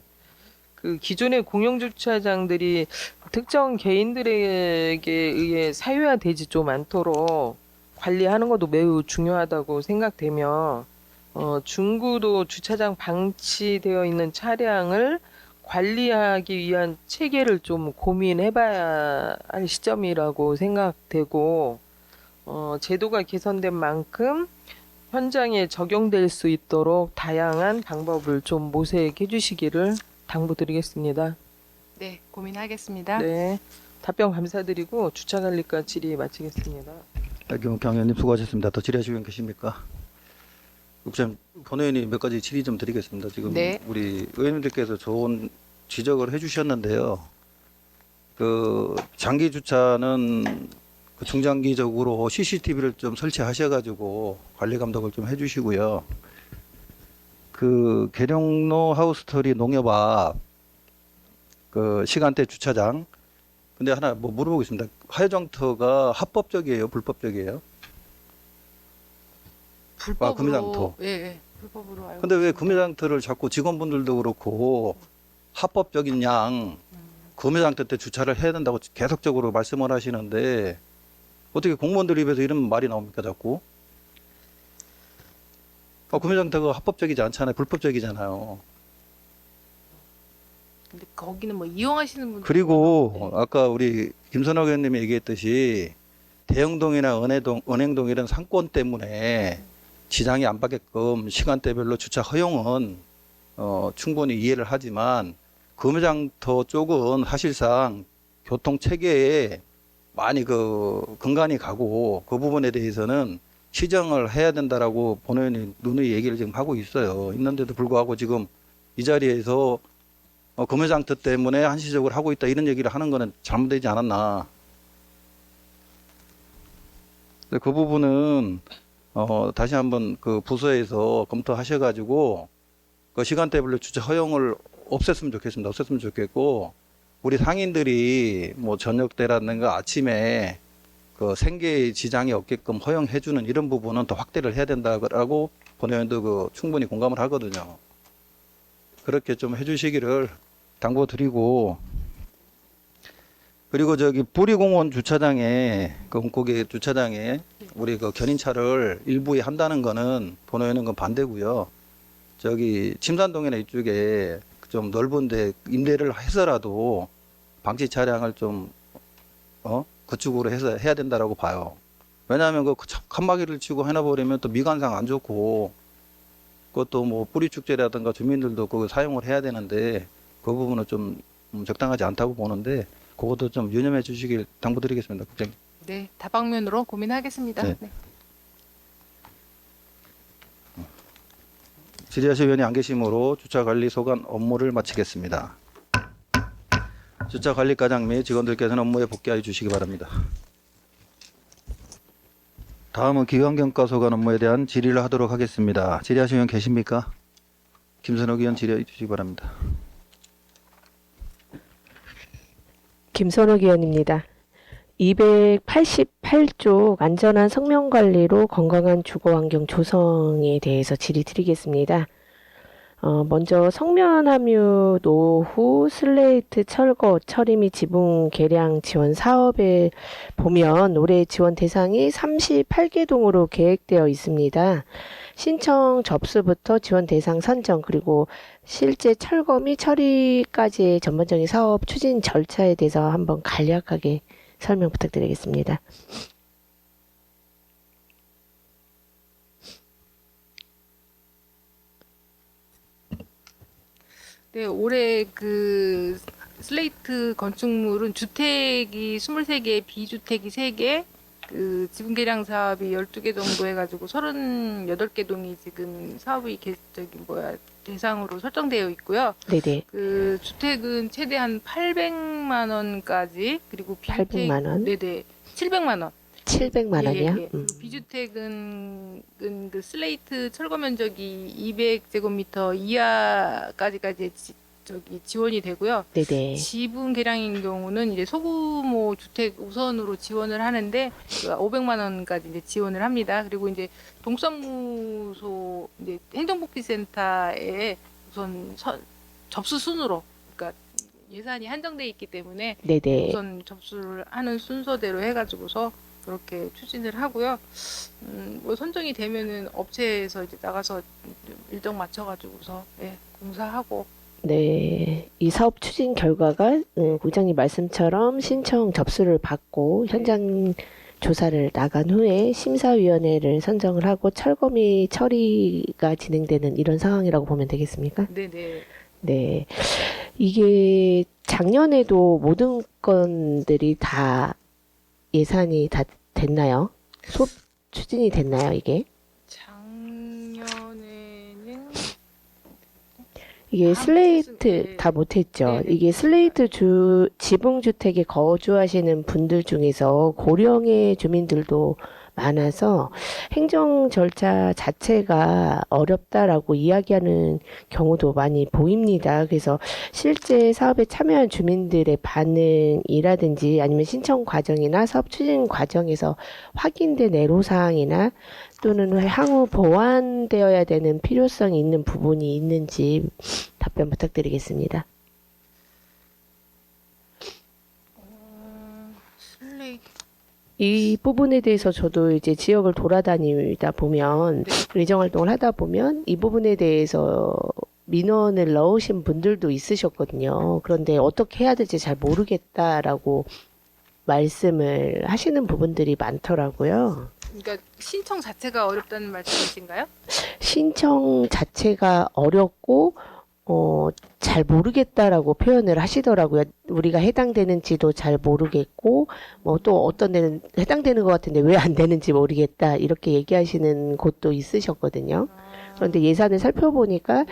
그 기존의 공영 주차장들이 특정 개인들에게 의해 사유화되지 좀 않도록 관리하는 것도 매우 중요하다고 생각되며 중구도 주차장 방치되어 있는 차량을 관리하기 위한 체계를 좀 고민해봐야 할 시점이라고 생각되고 제도가 개선된 만큼 현장에 적용될 수 있도록 다양한 방법을 좀 모색해 주시기를 당부드리겠습니다. 네, 고민하겠습니다. 네, 답변 감사드리고 주차관리과 질의 마치겠습니다. 김옥경 의원님 수고하셨습니다. 더 질의하실 분 계십니까? 국장 본 의원님 몇 가지 질의 좀 드리겠습니다. 지금 네. 우리 의원님들께서 좋은 지적을 해주셨는데요. 그 장기 주차는 그 중장기적으로 CCTV를 좀 설치하셔가지고 관리 감독을 좀 해주시고요. 그 계룡로 하우스토리 농협 앞 그 시간대 주차장. 근데 하나 뭐 물어보겠습니다. 하회장터가 합법적이에요, 불법적이에요? 불법으로 구매장터. 예, 불법으로 알고 근데 왜 있습니다. 구매장터를 자꾸 직원분들도 그렇고 합법적인 양 구매장터 때 주차를 해야 된다고 계속적으로 말씀을 하시는데 어떻게 공무원들 입에서 이런 말이 나옵니까 자꾸? 구매장터가 합법적이지 않잖아요. 불법적이잖아요. 근데 거기는 뭐 이용하시는 분들 그리고 아까 우리 김선호 의원님이 얘기했듯이 대형동이나 은행동 이런 상권 때문에 지장이 안 받게끔 시간대별로 주차 허용은 충분히 이해를 하지만 구매장터 쪽은 사실상 교통 체계에 많이 그 근간이 가고 그 부분에 대해서는 시정을 해야 된다라고 본 의원이 누누이 얘기를 지금 하고 있어요. 있는데도 불구하고 지금 이 자리에서 구매장터 때문에 한시적으로 하고 있다 이런 얘기를 하는 거는 잘못되지 않았나. 근데 그 부분은 다시 한번 그 부서에서 검토하셔가지고 그 시간대별로 주차 허용을 없앴으면 좋겠습니다. 없앴으면 좋겠고 우리 상인들이 뭐 저녁 때라든가 아침에 그 생계에 지장이 없게끔 허용해주는 이런 부분은 더 확대를 해야 된다고 본 의원도 그 충분히 공감을 하거든요. 그렇게 좀 해주시기를 당부드리고 그리고 저기 부리공원 주차장에 거기 주차장에 우리 그 견인차를 일부에 한다는 거는 본 의원은 그 반대고요. 저기 침산동이나 이쪽에 좀 넓은데 임대를 해서라도 방치 차량을 좀 그쪽으로 해서 해야 된다라고 봐요. 왜냐하면 그 칸막이를 치고 해놔버리면 또 미관상 안 좋고 그것도 뭐 뿌리 축제라든가 주민들도 그거 사용을 해야 되는데 그 부분은 좀 적당하지 않다고 보는데 그것도 좀 유념해 주시길 당부드리겠습니다, 국장님. 네, 다방면으로 고민하겠습니다. 네. 네. 질의하실 위원이 안 계시므로 주차관리 소관 업무를 마치겠습니다. 주차관리과장 및 직원들께서는 업무에 복귀하여 주시기 바랍니다. 다음은 기후환경과 소관 업무에 대한 질의를 하도록 하겠습니다. 질의하실 위원 계십니까? 김선욱 의원 질의해 주시기 바랍니다. 김선욱 의원입니다. 288쪽 안전한 성명관리로 건강한 주거환경 조성에 대해서 질의 드리겠습니다. 먼저 성면함유, 노후, 슬레이트 철거, 처리 및 지붕 개량 지원 사업에 보면 올해 지원 대상이 38개 동으로 계획되어 있습니다. 신청 접수부터 지원 대상 선정, 그리고 실제 철거 및 처리까지의 전반적인 사업 추진 절차에 대해서 한번 간략하게 설명 부탁드리겠습니다. 네, 올해 그 슬레이트 건축물은 주택이 23개, 비주택이 3개, 그 지분 개량 사업이 12개 정도 해가지고 38개 동이 지금 사업이 대상으로 설정되어 있고요. 네네. 그 주택은 최대한 800만 원까지, 그리고 비주택 800만 원? 네네 700만 원. 700만 원이요? 그리고 비주택은 그 슬레이트 철거 면적이 200제곱미터 이하까지까지 지원이 되고요. 네네. 지분 개량인 경우는 이제 소규모 주택 우선으로 지원을 하는데 500만 원까지 이제 지원을 합니다. 그리고 이제 동성무소 이제 행정복지센터에 우선 접수 순으로, 그러니까 예산이 한정돼 있기 때문에 네네. 우선 접수를 하는 순서대로 해가지고서 그렇게 추진을 하고요. 뭐 선정이 되면은 업체에서 이제 나가서 일정 맞춰가지고서 공사하고. 네, 이 사업 추진 결과가 국장님 말씀처럼 신청 접수를 받고 현장 조사를 나간 후에 심사위원회를 선정을 하고 철거 및 처리가 진행되는 이런 상황이라고 보면 되겠습니까? 네네. 네, 이게 작년에도 모든 건들이 다 예산이 다 됐나요? 수업 추진이 됐나요, 이게? 작년에는 이게 다 슬레이트 못했어요. 다 못했죠. 네네. 이게 슬레이트 지붕주택에 거주하시는 분들 중에서 고령의 주민들도 많아서 행정 절차 자체가 어렵다라고 이야기하는 경우도 많이 보입니다. 그래서 실제 사업에 참여한 주민들의 반응이라든지 아니면 신청 과정이나 사업 추진 과정에서 확인된 애로사항이나 또는 향후 보완되어야 되는 필요성이 있는 부분이 있는지 답변 부탁드리겠습니다. 슬레이트. 이 부분에 대해서 저도 이제 지역을 돌아다니다 보면, 의정활동을 하다 보면 이 부분에 대해서 민원을 넣으신 분들도 있으셨거든요. 그런데 어떻게 해야 될지 잘 모르겠다라고 말씀을 하시는 부분들이 많더라고요. 그러니까 신청 자체가 어렵다는 말씀이신가요? 신청 자체가 어렵고 잘 모르겠다라고 표현을 하시더라고요. 우리가 해당되는지도 잘 모르겠고, 뭐 또 어떤 데는 해당되는 것 같은데 왜 안 되는지 모르겠다, 이렇게 얘기하시는 곳도 있으셨거든요. 그런데 예산을 살펴보니까,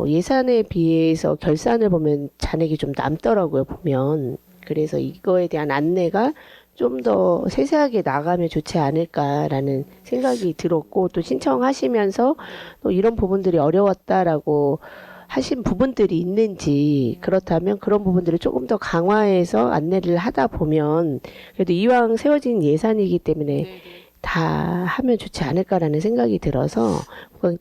예산에 비해서 결산을 보면 잔액이 좀 남더라고요, 보면. 그래서 이거에 대한 안내가 좀 더 세세하게 나가면 좋지 않을까라는 생각이 들었고, 또 신청하시면서 또 이런 부분들이 어려웠다라고 하신 부분들이 있는지, 그렇다면 그런 부분들을 조금 더 강화해서 안내를 하다 보면 그래도 이왕 세워진 예산이기 때문에 네네. 다 하면 좋지 않을까라는 생각이 들어서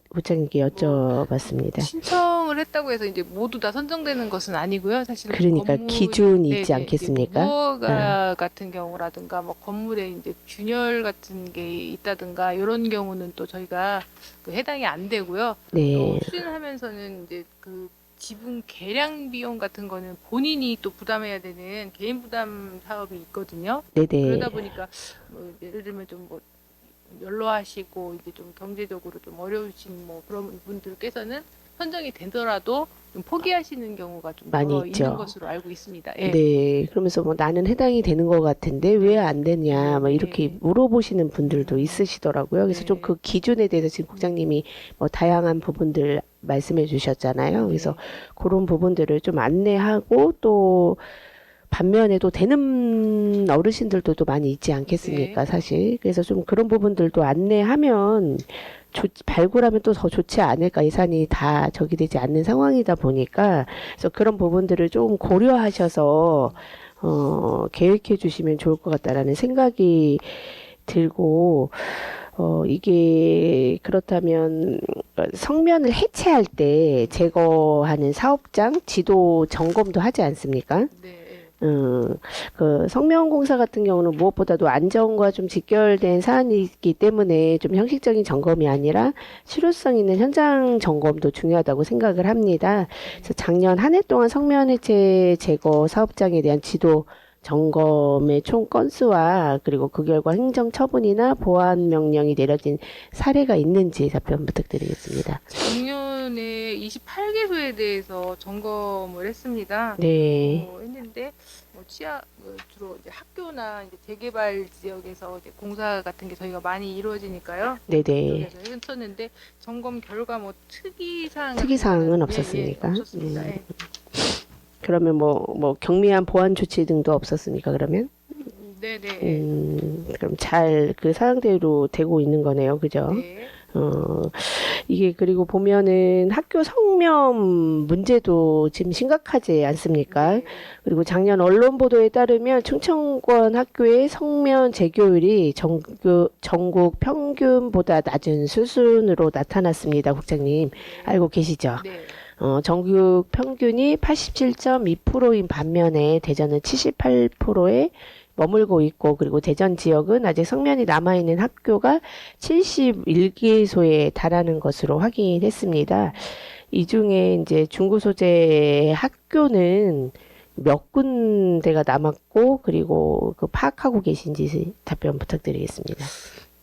국장님께 여쭤봤습니다. 신청을 했다고 해서 이제 모두 다 선정되는 것은 아니고요. 사실은 그러니까 기준이 있지 않겠습니까? 무허가 같은 경우라든가 뭐 건물에 이제 균열 같은 게 있다든가 이런 경우는 또 저희가 그 해당이 안 되고요. 네, 또 추진하면서는 이제 그 지분 개량 비용 같은 거는 본인이 또 부담해야 되는 개인 부담 사업이 있거든요. 네네. 그러다 보니까 뭐 예를 들면 좀 뭐 연로하시고 이제 좀 경제적으로 좀 어려우신 뭐 그런 분들께서는 선정이 되더라도 좀 포기하시는 경우가 좀 많이 더러 있죠. 있는 것으로 알고 있습니다. 예. 네, 그러면서 뭐 나는 해당이 되는 것 같은데 왜 안 되냐, 뭐 네. 이렇게 물어보시는 분들도 있으시더라고요. 그래서 네. 좀 그 기준에 대해서 지금 국장님이 뭐 다양한 부분들 말씀해 주셨잖아요. 그래서 그런 부분들을 좀 안내하고, 또 반면에 또 되는 어르신들도 또 많이 있지 않겠습니까, 사실. 그래서 좀 그런 부분들도 안내하면 발굴하면 또 더 좋지 않을까. 예산이 다 저기 되지 않는 상황이다 보니까. 그래서 그런 부분들을 좀 고려하셔서 계획해 주시면 좋을 것 같다라는 생각이 들고, 이게 그렇다면 성면을 해체할 때 제거하는 사업장 지도 점검도 하지 않습니까? 네. 그 성명공사 같은 경우는 무엇보다도 안전과 좀 직결된 사안이기 때문에 좀 형식적인 점검이 아니라 실효성 있는 현장 점검도 중요하다고 생각을 합니다. 그래서 작년 한 해 동안 성면 해체 제거 사업장에 대한 지도 점검의 총 건수와 그리고 그 결과 행정 처분이나 보안 명령이 내려진 사례가 있는지 답변 부탁드리겠습니다. 작년에 28개소에 대해서 점검을 했습니다. 네. 했는데 주로 이제 학교나 이제 재개발 지역에서 이제 공사 같은 게 저희가 많이 이루어지니까요. 네네. 그래서 했었는데 점검 결과 뭐 특이사항 특이사항은 없었습니까? 없었습니다. 예. 그러면 뭐 경미한 보안 조치 등도 없었습니까? 그러면? 네네. 그럼 잘 그 사항대로 되고 있는 거네요. 그죠? 네. 이게 그리고 보면은 학교 성면 문제도 지금 심각하지 않습니까? 네. 그리고 작년 언론 보도에 따르면 충청권 학교의 성면 재교율이 전국 평균보다 낮은 수준으로 나타났습니다. 국장님 알고 계시죠? 네. 전국 평균이 87.2%인 반면에 대전은 78%에 머물고 있고, 그리고 대전 지역은 아직 성면이 남아있는 학교가 71개소에 달하는 것으로 확인했습니다. 이 중에 이제 중구 소재 학교는 몇 군데가 남았고, 그리고 그 파악하고 계신지 답변 부탁드리겠습니다.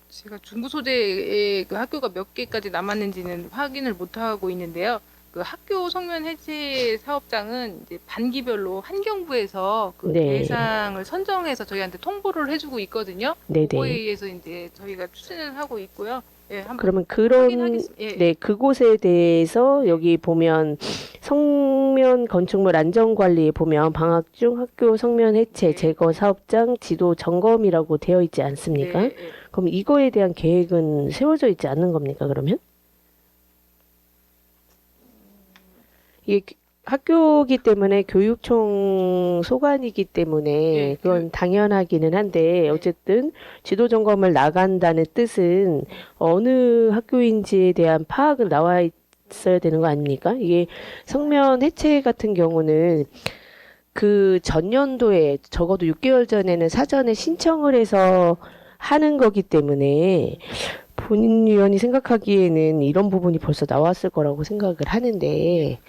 제가 중구 소재의 그 학교가 몇 개까지 남았는지는 확인을 못 하고 있는데요. 그 학교 성면 해체 사업장은 이제 반기별로 환경부에서 그 네. 대상을 선정해서 저희한테 통보를 해주고 있거든요. 네네. 그거에 의해서 이제 저희가 추진을 하고 있고요. 예, 한번 그러면 그런 확인하겠습니다. 예. 네, 그곳에 대해서 여기 보면 성면 건축물 안전관리에 보면 방학 중 학교 성면 해체 네. 제거 사업장 지도 점검이라고 되어 있지 않습니까? 네, 예. 그럼 이거에 대한 계획은 세워져 있지 않는 겁니까, 그러면? 이게 학교이기 때문에 교육청 소관이기 때문에 네, 그건 당연하기는 한데 어쨌든 지도 점검을 나간다는 뜻은 어느 학교인지에 대한 파악은 나와 있어야 되는 거 아닙니까? 이게 성면 해체 같은 경우는 그 전년도에 적어도 6개월 전에는 사전에 신청을 해서 하는 거기 때문에 본인 위원이 생각하기에는 이런 부분이 벌써 나왔을 거라고 생각을 하는데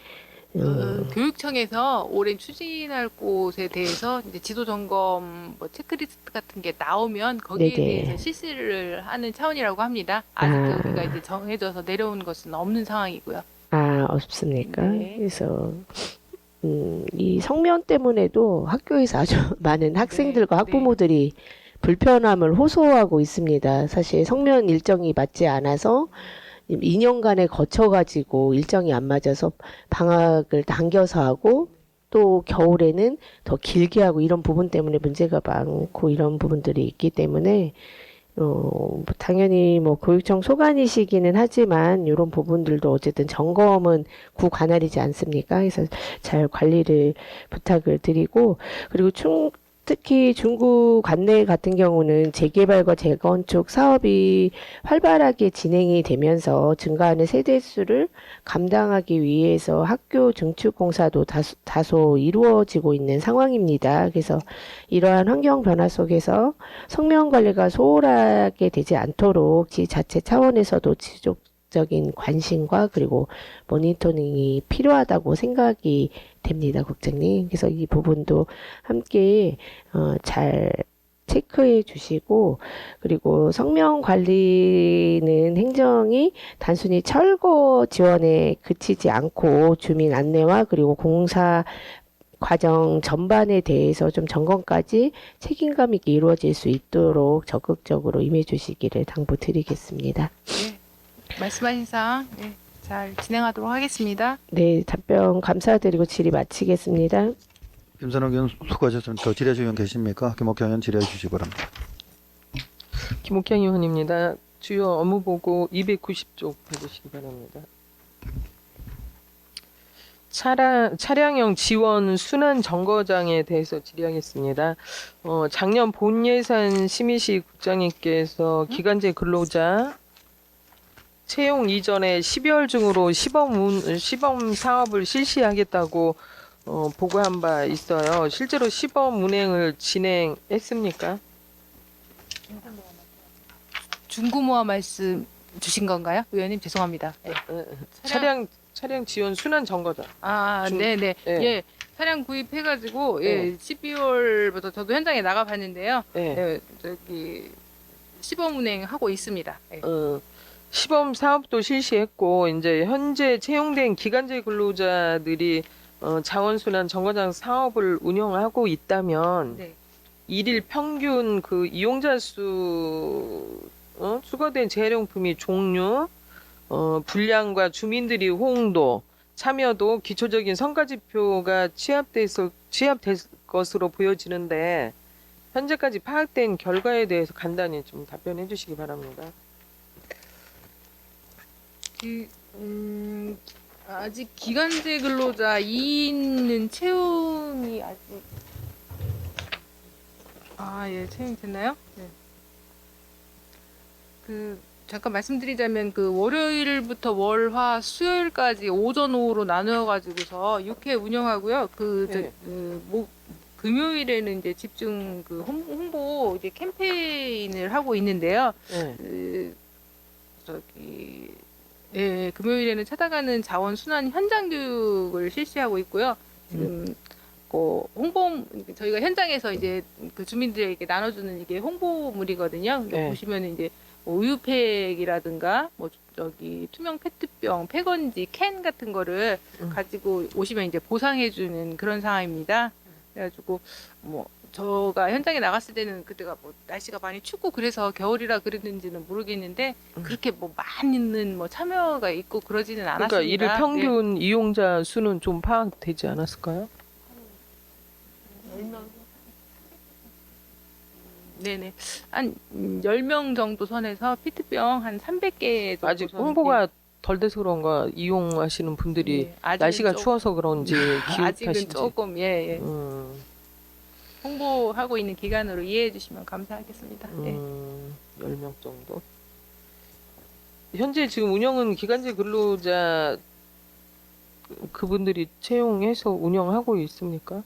교육청에서 올해 추진할 곳에 대해서 이제 지도 점검 뭐 체크리스트 같은 게 나오면 거기에 네네. 대해서 실시를 하는 차원이라고 합니다. 아직 아. 여기가 이제 정해져서 내려온 것은 없는 상황이고요. 없습니까? 네. 그래서 이 성면 때문에도 학교에서 아주 많은 학생들과 네. 학부모들이 불편함을 호소하고 있습니다. 사실 성면 일정이 맞지 않아서 2년간에 거쳐가지고 일정이 안 맞아서 방학을 당겨서 하고 또 겨울에는 더 길게 하고 이런 부분 때문에 문제가 많고 이런 부분들이 있기 때문에 당연히 뭐 교육청 소관이시기는 하지만 이런 부분들도 어쨌든 점검은 구 관할이지 않습니까? 그래서 잘 관리를 부탁을 드리고 그리고 특히 중구 관내 같은 경우는 재개발과 재건축 사업이 활발하게 진행이 되면서 증가하는 세대 수를 감당하기 위해서 학교 증축 공사도 다소 이루어지고 있는 상황입니다. 그래서 이러한 환경 변화 속에서 성면 관리가 소홀하게 되지 않도록 지자체 차원에서도 지속적인 관심과 그리고 모니터링이 필요하다고 생각이 됩니다, 국장님. 그래서 이 부분도 함께 잘 체크해 주시고 그리고 성면 관리는 행정이 단순히 철거 지원에 그치지 않고 주민 안내와 그리고 공사 과정 전반에 대해서 좀 점검까지 책임감 있게 이루어질 수 있도록 적극적으로 임해 주시기를 당부드리겠습니다. 네. 말씀하신 사항 잘 진행하도록 하겠습니다. 네, 답변 감사드리고 질의 마치겠습니다. 김선욱 의원 수고하셨습니다. 더 질의하실 의원 계십니까? 김옥현 의원 질의해 주시기 바랍니다. 김옥향 의원입니다. 주요 업무보고 290쪽 봐주시기 바랍니다. 차량형 지원 순환 정거장에 대해서 질의하겠습니다. 작년 본 예산 심의시 국장님께서 기간제 근로자 채용 이전에 12월 중으로 시범 사업을 실시하겠다고 보고한 바 있어요. 실제로 시범 운행을 진행했습니까? 중구모아 말씀 주신 건가요? 의원님 죄송합니다. 예. 차량 지원 순환 정거장. 아, 중- 네네. 예. 예. 차량 구입해가지고, 예. 예, 12월부터 저도 현장에 나가봤는데요. 예. 예, 저기, 시범 운행하고 있습니다. 예. 시범 사업도 실시했고 이제 현재 채용된 기간제 근로자들이 자원순환 정거장 사업을 운영하고 있다면 네. 일일 평균 그 이용자 수 수거된 재활용품이 종류 분량과 주민들이 호응도 참여도 기초적인 성과지표가 취합될 것으로 보여지는데 현재까지 파악된 결과에 대해서 간단히 좀 답변해 주시기 바랍니다. 아직 기간제 근로자 2인은 채용이 아직 예, 채용이 됐나요? 네. 잠깐 말씀드리자면 월요일부터 월화 수요일까지 오전 오후로 나누어 가지고서 6회 운영하고요. 네. 금요일에는 이제 집중 홍보 이제 캠페인을 하고 있는데요. 네. 금요일에는 찾아가는 자원 순환 현장 교육을 실시하고 있고요. 지금 저희가 현장에서 이제 주민들에게 나눠주는 이게 홍보물이거든요. 네. 보시면 이제 우유팩이라든가 투명 페트병, 폐건지, 캔 같은 거를 가지고 오시면 이제 보상해주는 그런 상황입니다. 그래가지고 저가 현장에 나갔을 때는 그때가 날씨가 많이 춥고 그래서 겨울이라 그랬는지는 모르겠는데 그렇게 많이는 참여가 있고 그러지는 않았습니다. 그러니까 일일 평균 이용자 수는 좀 파악되지 않았을까요? 네네. 한 10명 정도 선에서 피트병 한 300개 정도 아직 홍보가 덜 돼서 그런가 이용하시는 분들이 날씨가 추워서 그런지 아직은 기웃하신지. 조금 홍보하고 있는 기간으로 이해해 주시면 감사하겠습니다. 예. 10명 정도. 현재 지금 운영은 기간제 근로자 그분들이 채용해서 운영하고 있습니까?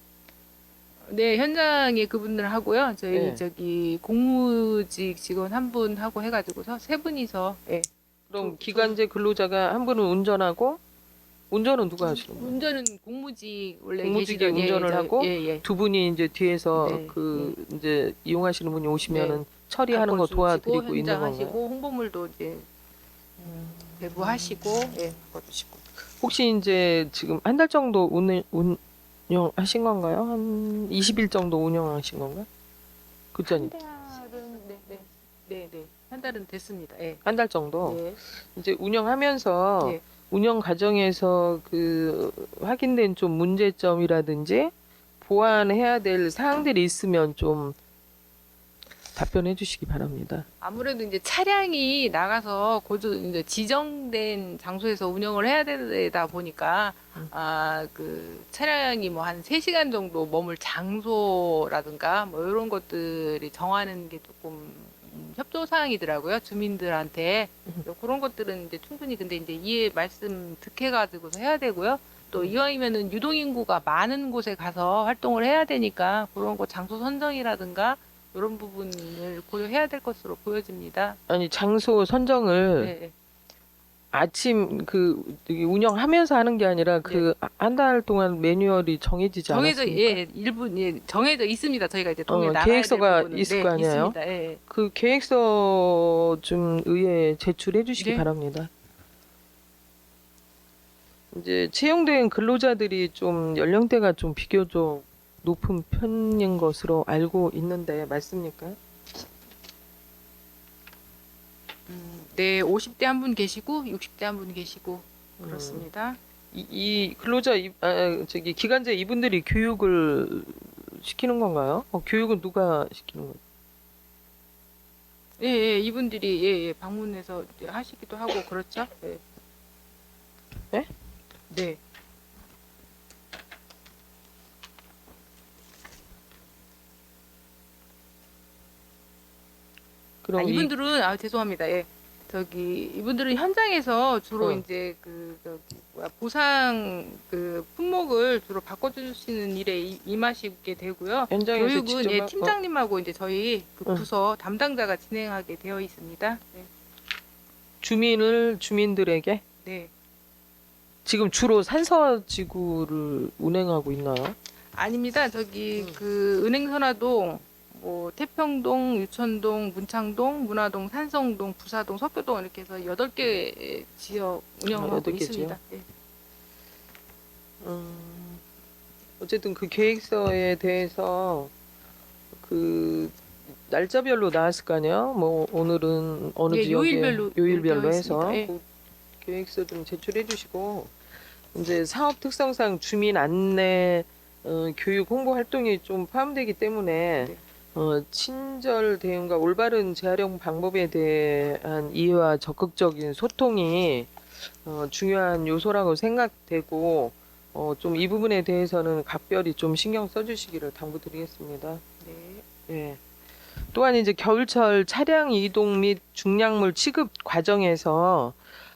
네, 현장에 그분들 하고요. 저희 네. 공무직 직원 한 분 하고 해가지고서 세 분이서 그럼 기간제 근로자가 한 분은 운전하고 운전은 누가 하시는 거예요? 운전은 공무직 원래 공무직이 계시던, 운전을 하고 예. 두 분이 이제 뒤에서 네, 이제 이용하시는 분이 오시면은 네. 처리하는 거 도와드리고 있는 현장 건가요? 하시고 홍보물도 이제 배부하시고 바꿔주시고. 혹시 이제 지금 한 달 정도 운영하신 건가요? 한 20일 정도 운영하신 건가요? 그전이 네. 한 달은 됐습니다. 예. 한 달 정도. 네. 이제 운영하면서 네. 운영 과정에서 확인된 좀 문제점이라든지 보완해야 될 사항들이 있으면 좀 답변해 주시기 바랍니다. 아무래도 이제 차량이 나가서 이제 지정된 장소에서 운영을 해야 되다 보니까 차량이 한 3시간 정도 머물 장소라든가 이런 것들이 정하는 게 조금 협조 사항이더라고요. 주민들한테. 그런 것들은 이제 충분히 근데 이제 이해 말씀 듣게 가지고서 해야 되고요. 또 이왕이면은 유동인구가 많은 곳에 가서 활동을 해야 되니까 그런 거 장소 선정이라든가 이런 부분을 고려해야 될 것으로 보여집니다. 아니 장소 선정을 네. 아침 운영하면서 하는 게 아니라 한 달 동안 매뉴얼이 정해지지 않았습니까? 일부 정해져 있습니다. 저희가 이제 동에 나가야 계획서가 될 부분은. 있을 거 아니에요? 있습니다. 예. 그 계획서 좀 의회에 제출해 주시기 네. 바랍니다. 이제 채용된 근로자들이 좀 연령대가 좀 비교적 높은 편인 것으로 알고 있는데 맞습니까? 네, 50대 한 분 계시고 60대 한 분 계시고 그렇습니다. 이 근로자 기간제 이분들이 교육을 시키는 건가요? 교육은 누가 시키는 거예요? 예, 이분들이 방문해서 하시기도 하고 그렇죠. 예. 네? 네. 그럼 이분들은 죄송합니다. 예. 이분들은 현장에서 주로 어. 이제 보상 품목을 주로 바꿔주시는 일에 임하시게 되고요. 현장에서 교육은 직접 팀장님하고 이제 저희 응. 부서 담당자가 진행하게 되어 있습니다. 네. 주민들에게 네. 지금 주로 산서지구를 운행하고 있나요? 아닙니다. 은행선화동, 태평동, 유천동, 문창동, 문화동, 산성동, 부사동, 석교동 이렇게 해서 8개 지역 운영하고 8개 있습니다. 지역? 네. 어쨌든 그 계획서에 대해서 그 날짜별로 나왔을 거 아니에요? 뭐 오늘은 어느 예, 지역에 요일별로 되어 해서 있습니다. 예. 그 계획서 좀 제출해 주시고 이제 사업 특성상 주민 안내 교육 홍보 활동이 좀 포함되기 때문에 네. 친절 대응과 올바른 재활용 방법에 대한 이해와 적극적인 소통이 중요한 요소라고 생각되고 좀 이 부분에 대해서는 각별히 좀 신경 써주시기를 당부드리겠습니다. 네. 예. 또한 이제 겨울철 차량 이동 및 중량물 취급 과정에서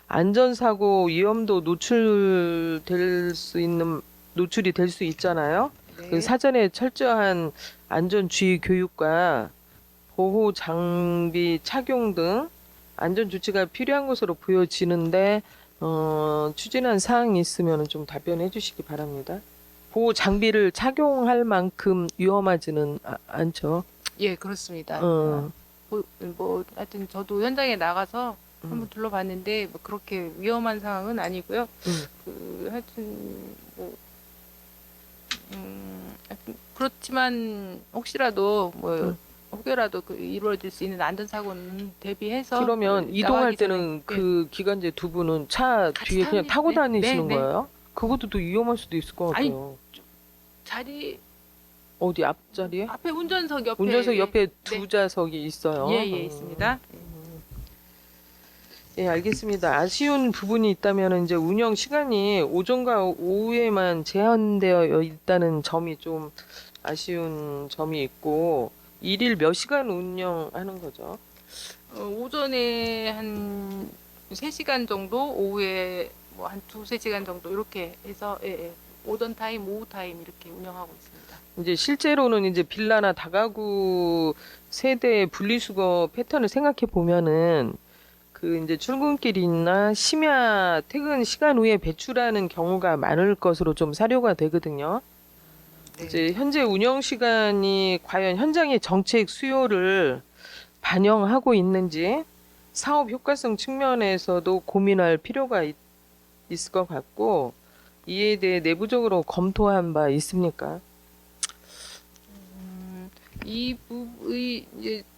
안전사고 위험도 노출이 될 수 있잖아요. 네. 그 사전에 철저한 안전 주의 교육과 보호 장비 착용 등 안전 조치가 필요한 것으로 보여지는데 추진한 사항이 있으면 좀 답변해 주시기 바랍니다. 보호 장비를 착용할 만큼 위험하지는 않죠. 예, 그렇습니다. 어. 하여튼 저도 현장에 나가서 한번 둘러봤는데 그렇게 위험한 상황은 아니고요. 하여튼 하여튼 그렇지만 혹시라도 혹여라도 이루어질 수 있는 안전 사고는 대비해서 그러면 이동할 나가기 전에, 때는 그 기관제 두 분은 차 같이 뒤에 그냥 타고 네, 다니시는 네, 네. 거예요? 그것도 또 위험할 수도 있을 것 아니, 같아요. 자리 어디 앞자리에? 앞에 운전석 옆에 운전석 옆에 두 네. 자석이 있어요. 예, 있습니다. 예, 알겠습니다. 아쉬운 부분이 있다면 이제 운영 시간이 오전과 오후에만 제한되어 있다는 점이 좀 아쉬운 점이 있고 일일 몇 시간 운영하는 거죠? 오전에 한 3시간 정도, 오후에 한 2-3시간 정도 이렇게 해서 오전 타임, 오후 타임 이렇게 운영하고 있습니다. 이제 실제로는 이제 빌라나 다가구 세대 분리수거 패턴을 생각해 보면은 그 이제 출근길이나 심야 퇴근 시간 후에 배출하는 경우가 많을 것으로 좀 사료가 되거든요. 네. 이제 현재 운영 시간이 과연 현장의 정책 수요를 반영하고 있는지 사업 효과성 측면에서도 고민할 필요가 있을 것 같고 이에 대해 내부적으로 검토한 바 있습니까? 이제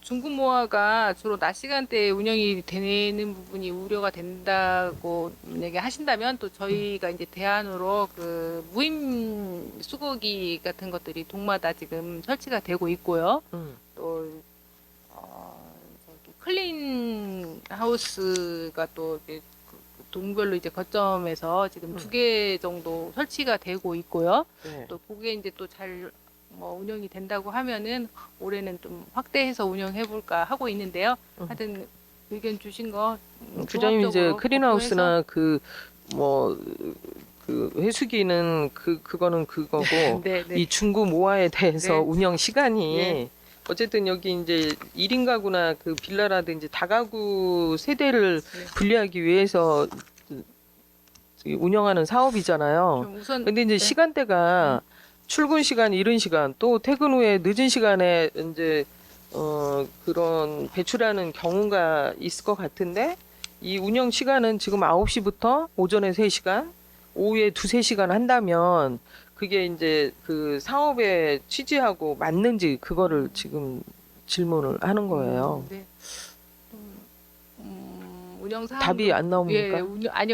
중구모아가 주로 낮 시간대에 운영이 되는 부분이 우려가 된다고 만약에 하신다면 또 저희가 이제 대안으로 그 무임 수거기 같은 것들이 동마다 지금 설치가 되고 있고요. 또 클린 하우스가 또 동별로 이제 거점에서 지금 2개 정도 설치가 되고 있고요. 네. 또 그게 이제 또 잘 운영이 된다고 하면은 올해는 좀 확대해서 운영해볼까 하고 있는데요. 하여튼 의견 주신 거 부장님 이제 종합적으로 클린하우스나 그 회수기는 그거는 그거고 네, 네. 이 중구 모아에 대해서 네. 운영 시간이 네. 어쨌든 여기 이제 1인 가구나 그 빌라라든지 다가구 세대를 네. 분리하기 위해서 운영하는 사업이잖아요. 좀 우선 근데 이제 네. 시간대가 출근 시간, 이른 시간, 또 퇴근 후에 늦은 시간에 이제 그런 배출하는 경우가 있을 것 같은데 이 운영 시간은 지금 9시부터 오전에 3시간, 오후에 2-3시간 한다면 그게 이제 그 사업의 취지하고 맞는지 그거를 지금 질문을 하는 거예요. 네. 운영 사항 답이 안 나옵니까? 예,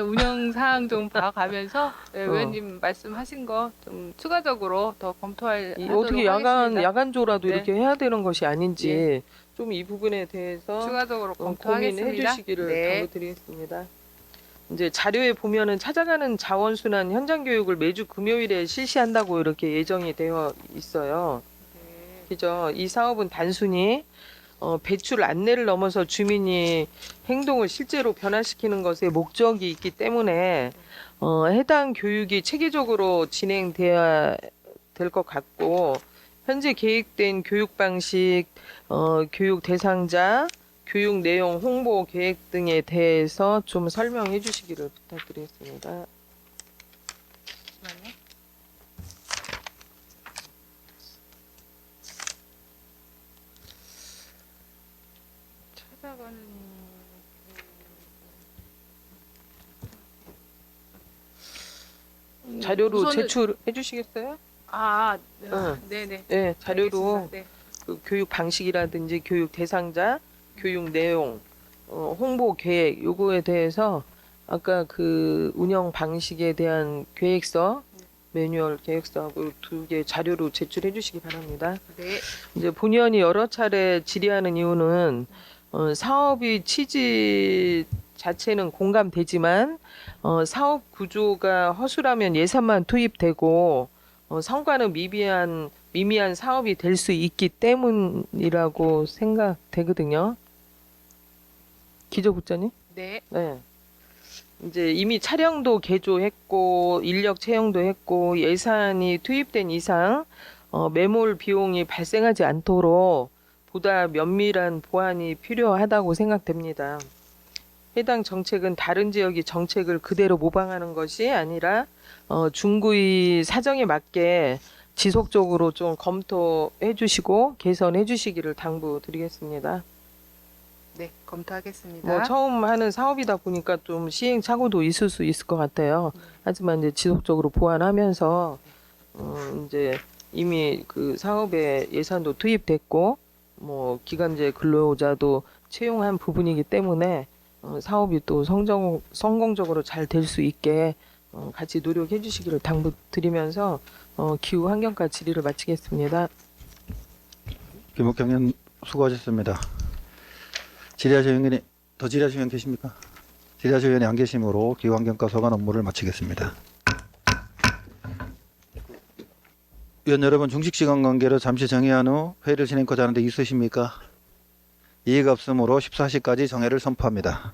운영 사항 좀 봐가면서 의원님 말씀하신 거 좀 추가적으로 더 검토할 어떻게 야간조라도 네. 이렇게 해야 되는 것이 아닌지 좀 이 부분에 대해서 추가적으로 검토하겠습니다. 고민해 주시기를 네. 당부드리겠습니다. 이제 자료에 보면은 찾아가는 자원순환 현장 교육을 매주 금요일에 실시한다고 이렇게 예정이 되어 있어요. 네. 그죠? 이 사업은 단순히 배출 안내를 넘어서 주민이 행동을 실제로 변화시키는 것에 목적이 있기 때문에 해당 교육이 체계적으로 진행돼야 될 것 같고, 현재 계획된 교육 방식, 교육 대상자, 교육 내용, 홍보 계획 등에 대해서 좀 설명해 주시기를 부탁드리겠습니다. 찾아가는 자료로 우선은- 제출해 주시겠어요? 응. 네네. 네, 자료로 알겠습니다. 네. 그 교육 방식이라든지 교육 대상자, 교육 내용, 홍보 계획 요거에 대해서 아까 그 운영 방식에 대한 계획서, 매뉴얼 계획서하고 2개 자료로 제출해 주시기 바랍니다. 네. 이제 본의원이 여러 차례 질의하는 이유는 사업의 취지 자체는 공감되지만 사업 구조가 허술하면 예산만 투입되고 성과는 미미한 사업이 될 수 있기 때문이라고 생각되거든요. 기조국장님? 네. 네. 이제 이미 차량도 개조했고 인력 채용도 했고 예산이 투입된 이상 매몰 비용이 발생하지 않도록 보다 면밀한 보완이 필요하다고 생각됩니다. 해당 정책은 다른 지역의 정책을 그대로 모방하는 것이 아니라 중구의 사정에 맞게 지속적으로 좀 검토해 주시고 개선해 주시기를 당부드리겠습니다. 네. 검토하겠습니다. 뭐 처음 하는 사업이다 보니까 좀 시행착오도 있을 수 있을 것 같아요. 하지만 이제 지속적으로 보완하면서 이제 이미 그 사업에 예산도 투입됐고 뭐 기간제 근로자도 채용한 부분이기 때문에 사업이 또 성공적으로 잘 될 수 있게 같이 노력해 주시기를 당부드리면서 기후 환경과 질의를 마치겠습니다. 김옥경님 수고하셨습니다. 질의하실 의원이 더 질의하실 의원 계십니까? 질의하실 의원이 안 계시므로 기후환경과 소관 업무를 마치겠습니다. 위원 여러분, 중식시간 관계로 잠시 정의한 후 회의를 진행하고자 하는데 있으십니까? 이의가 없으므로 14시까지 정회를 선포합니다.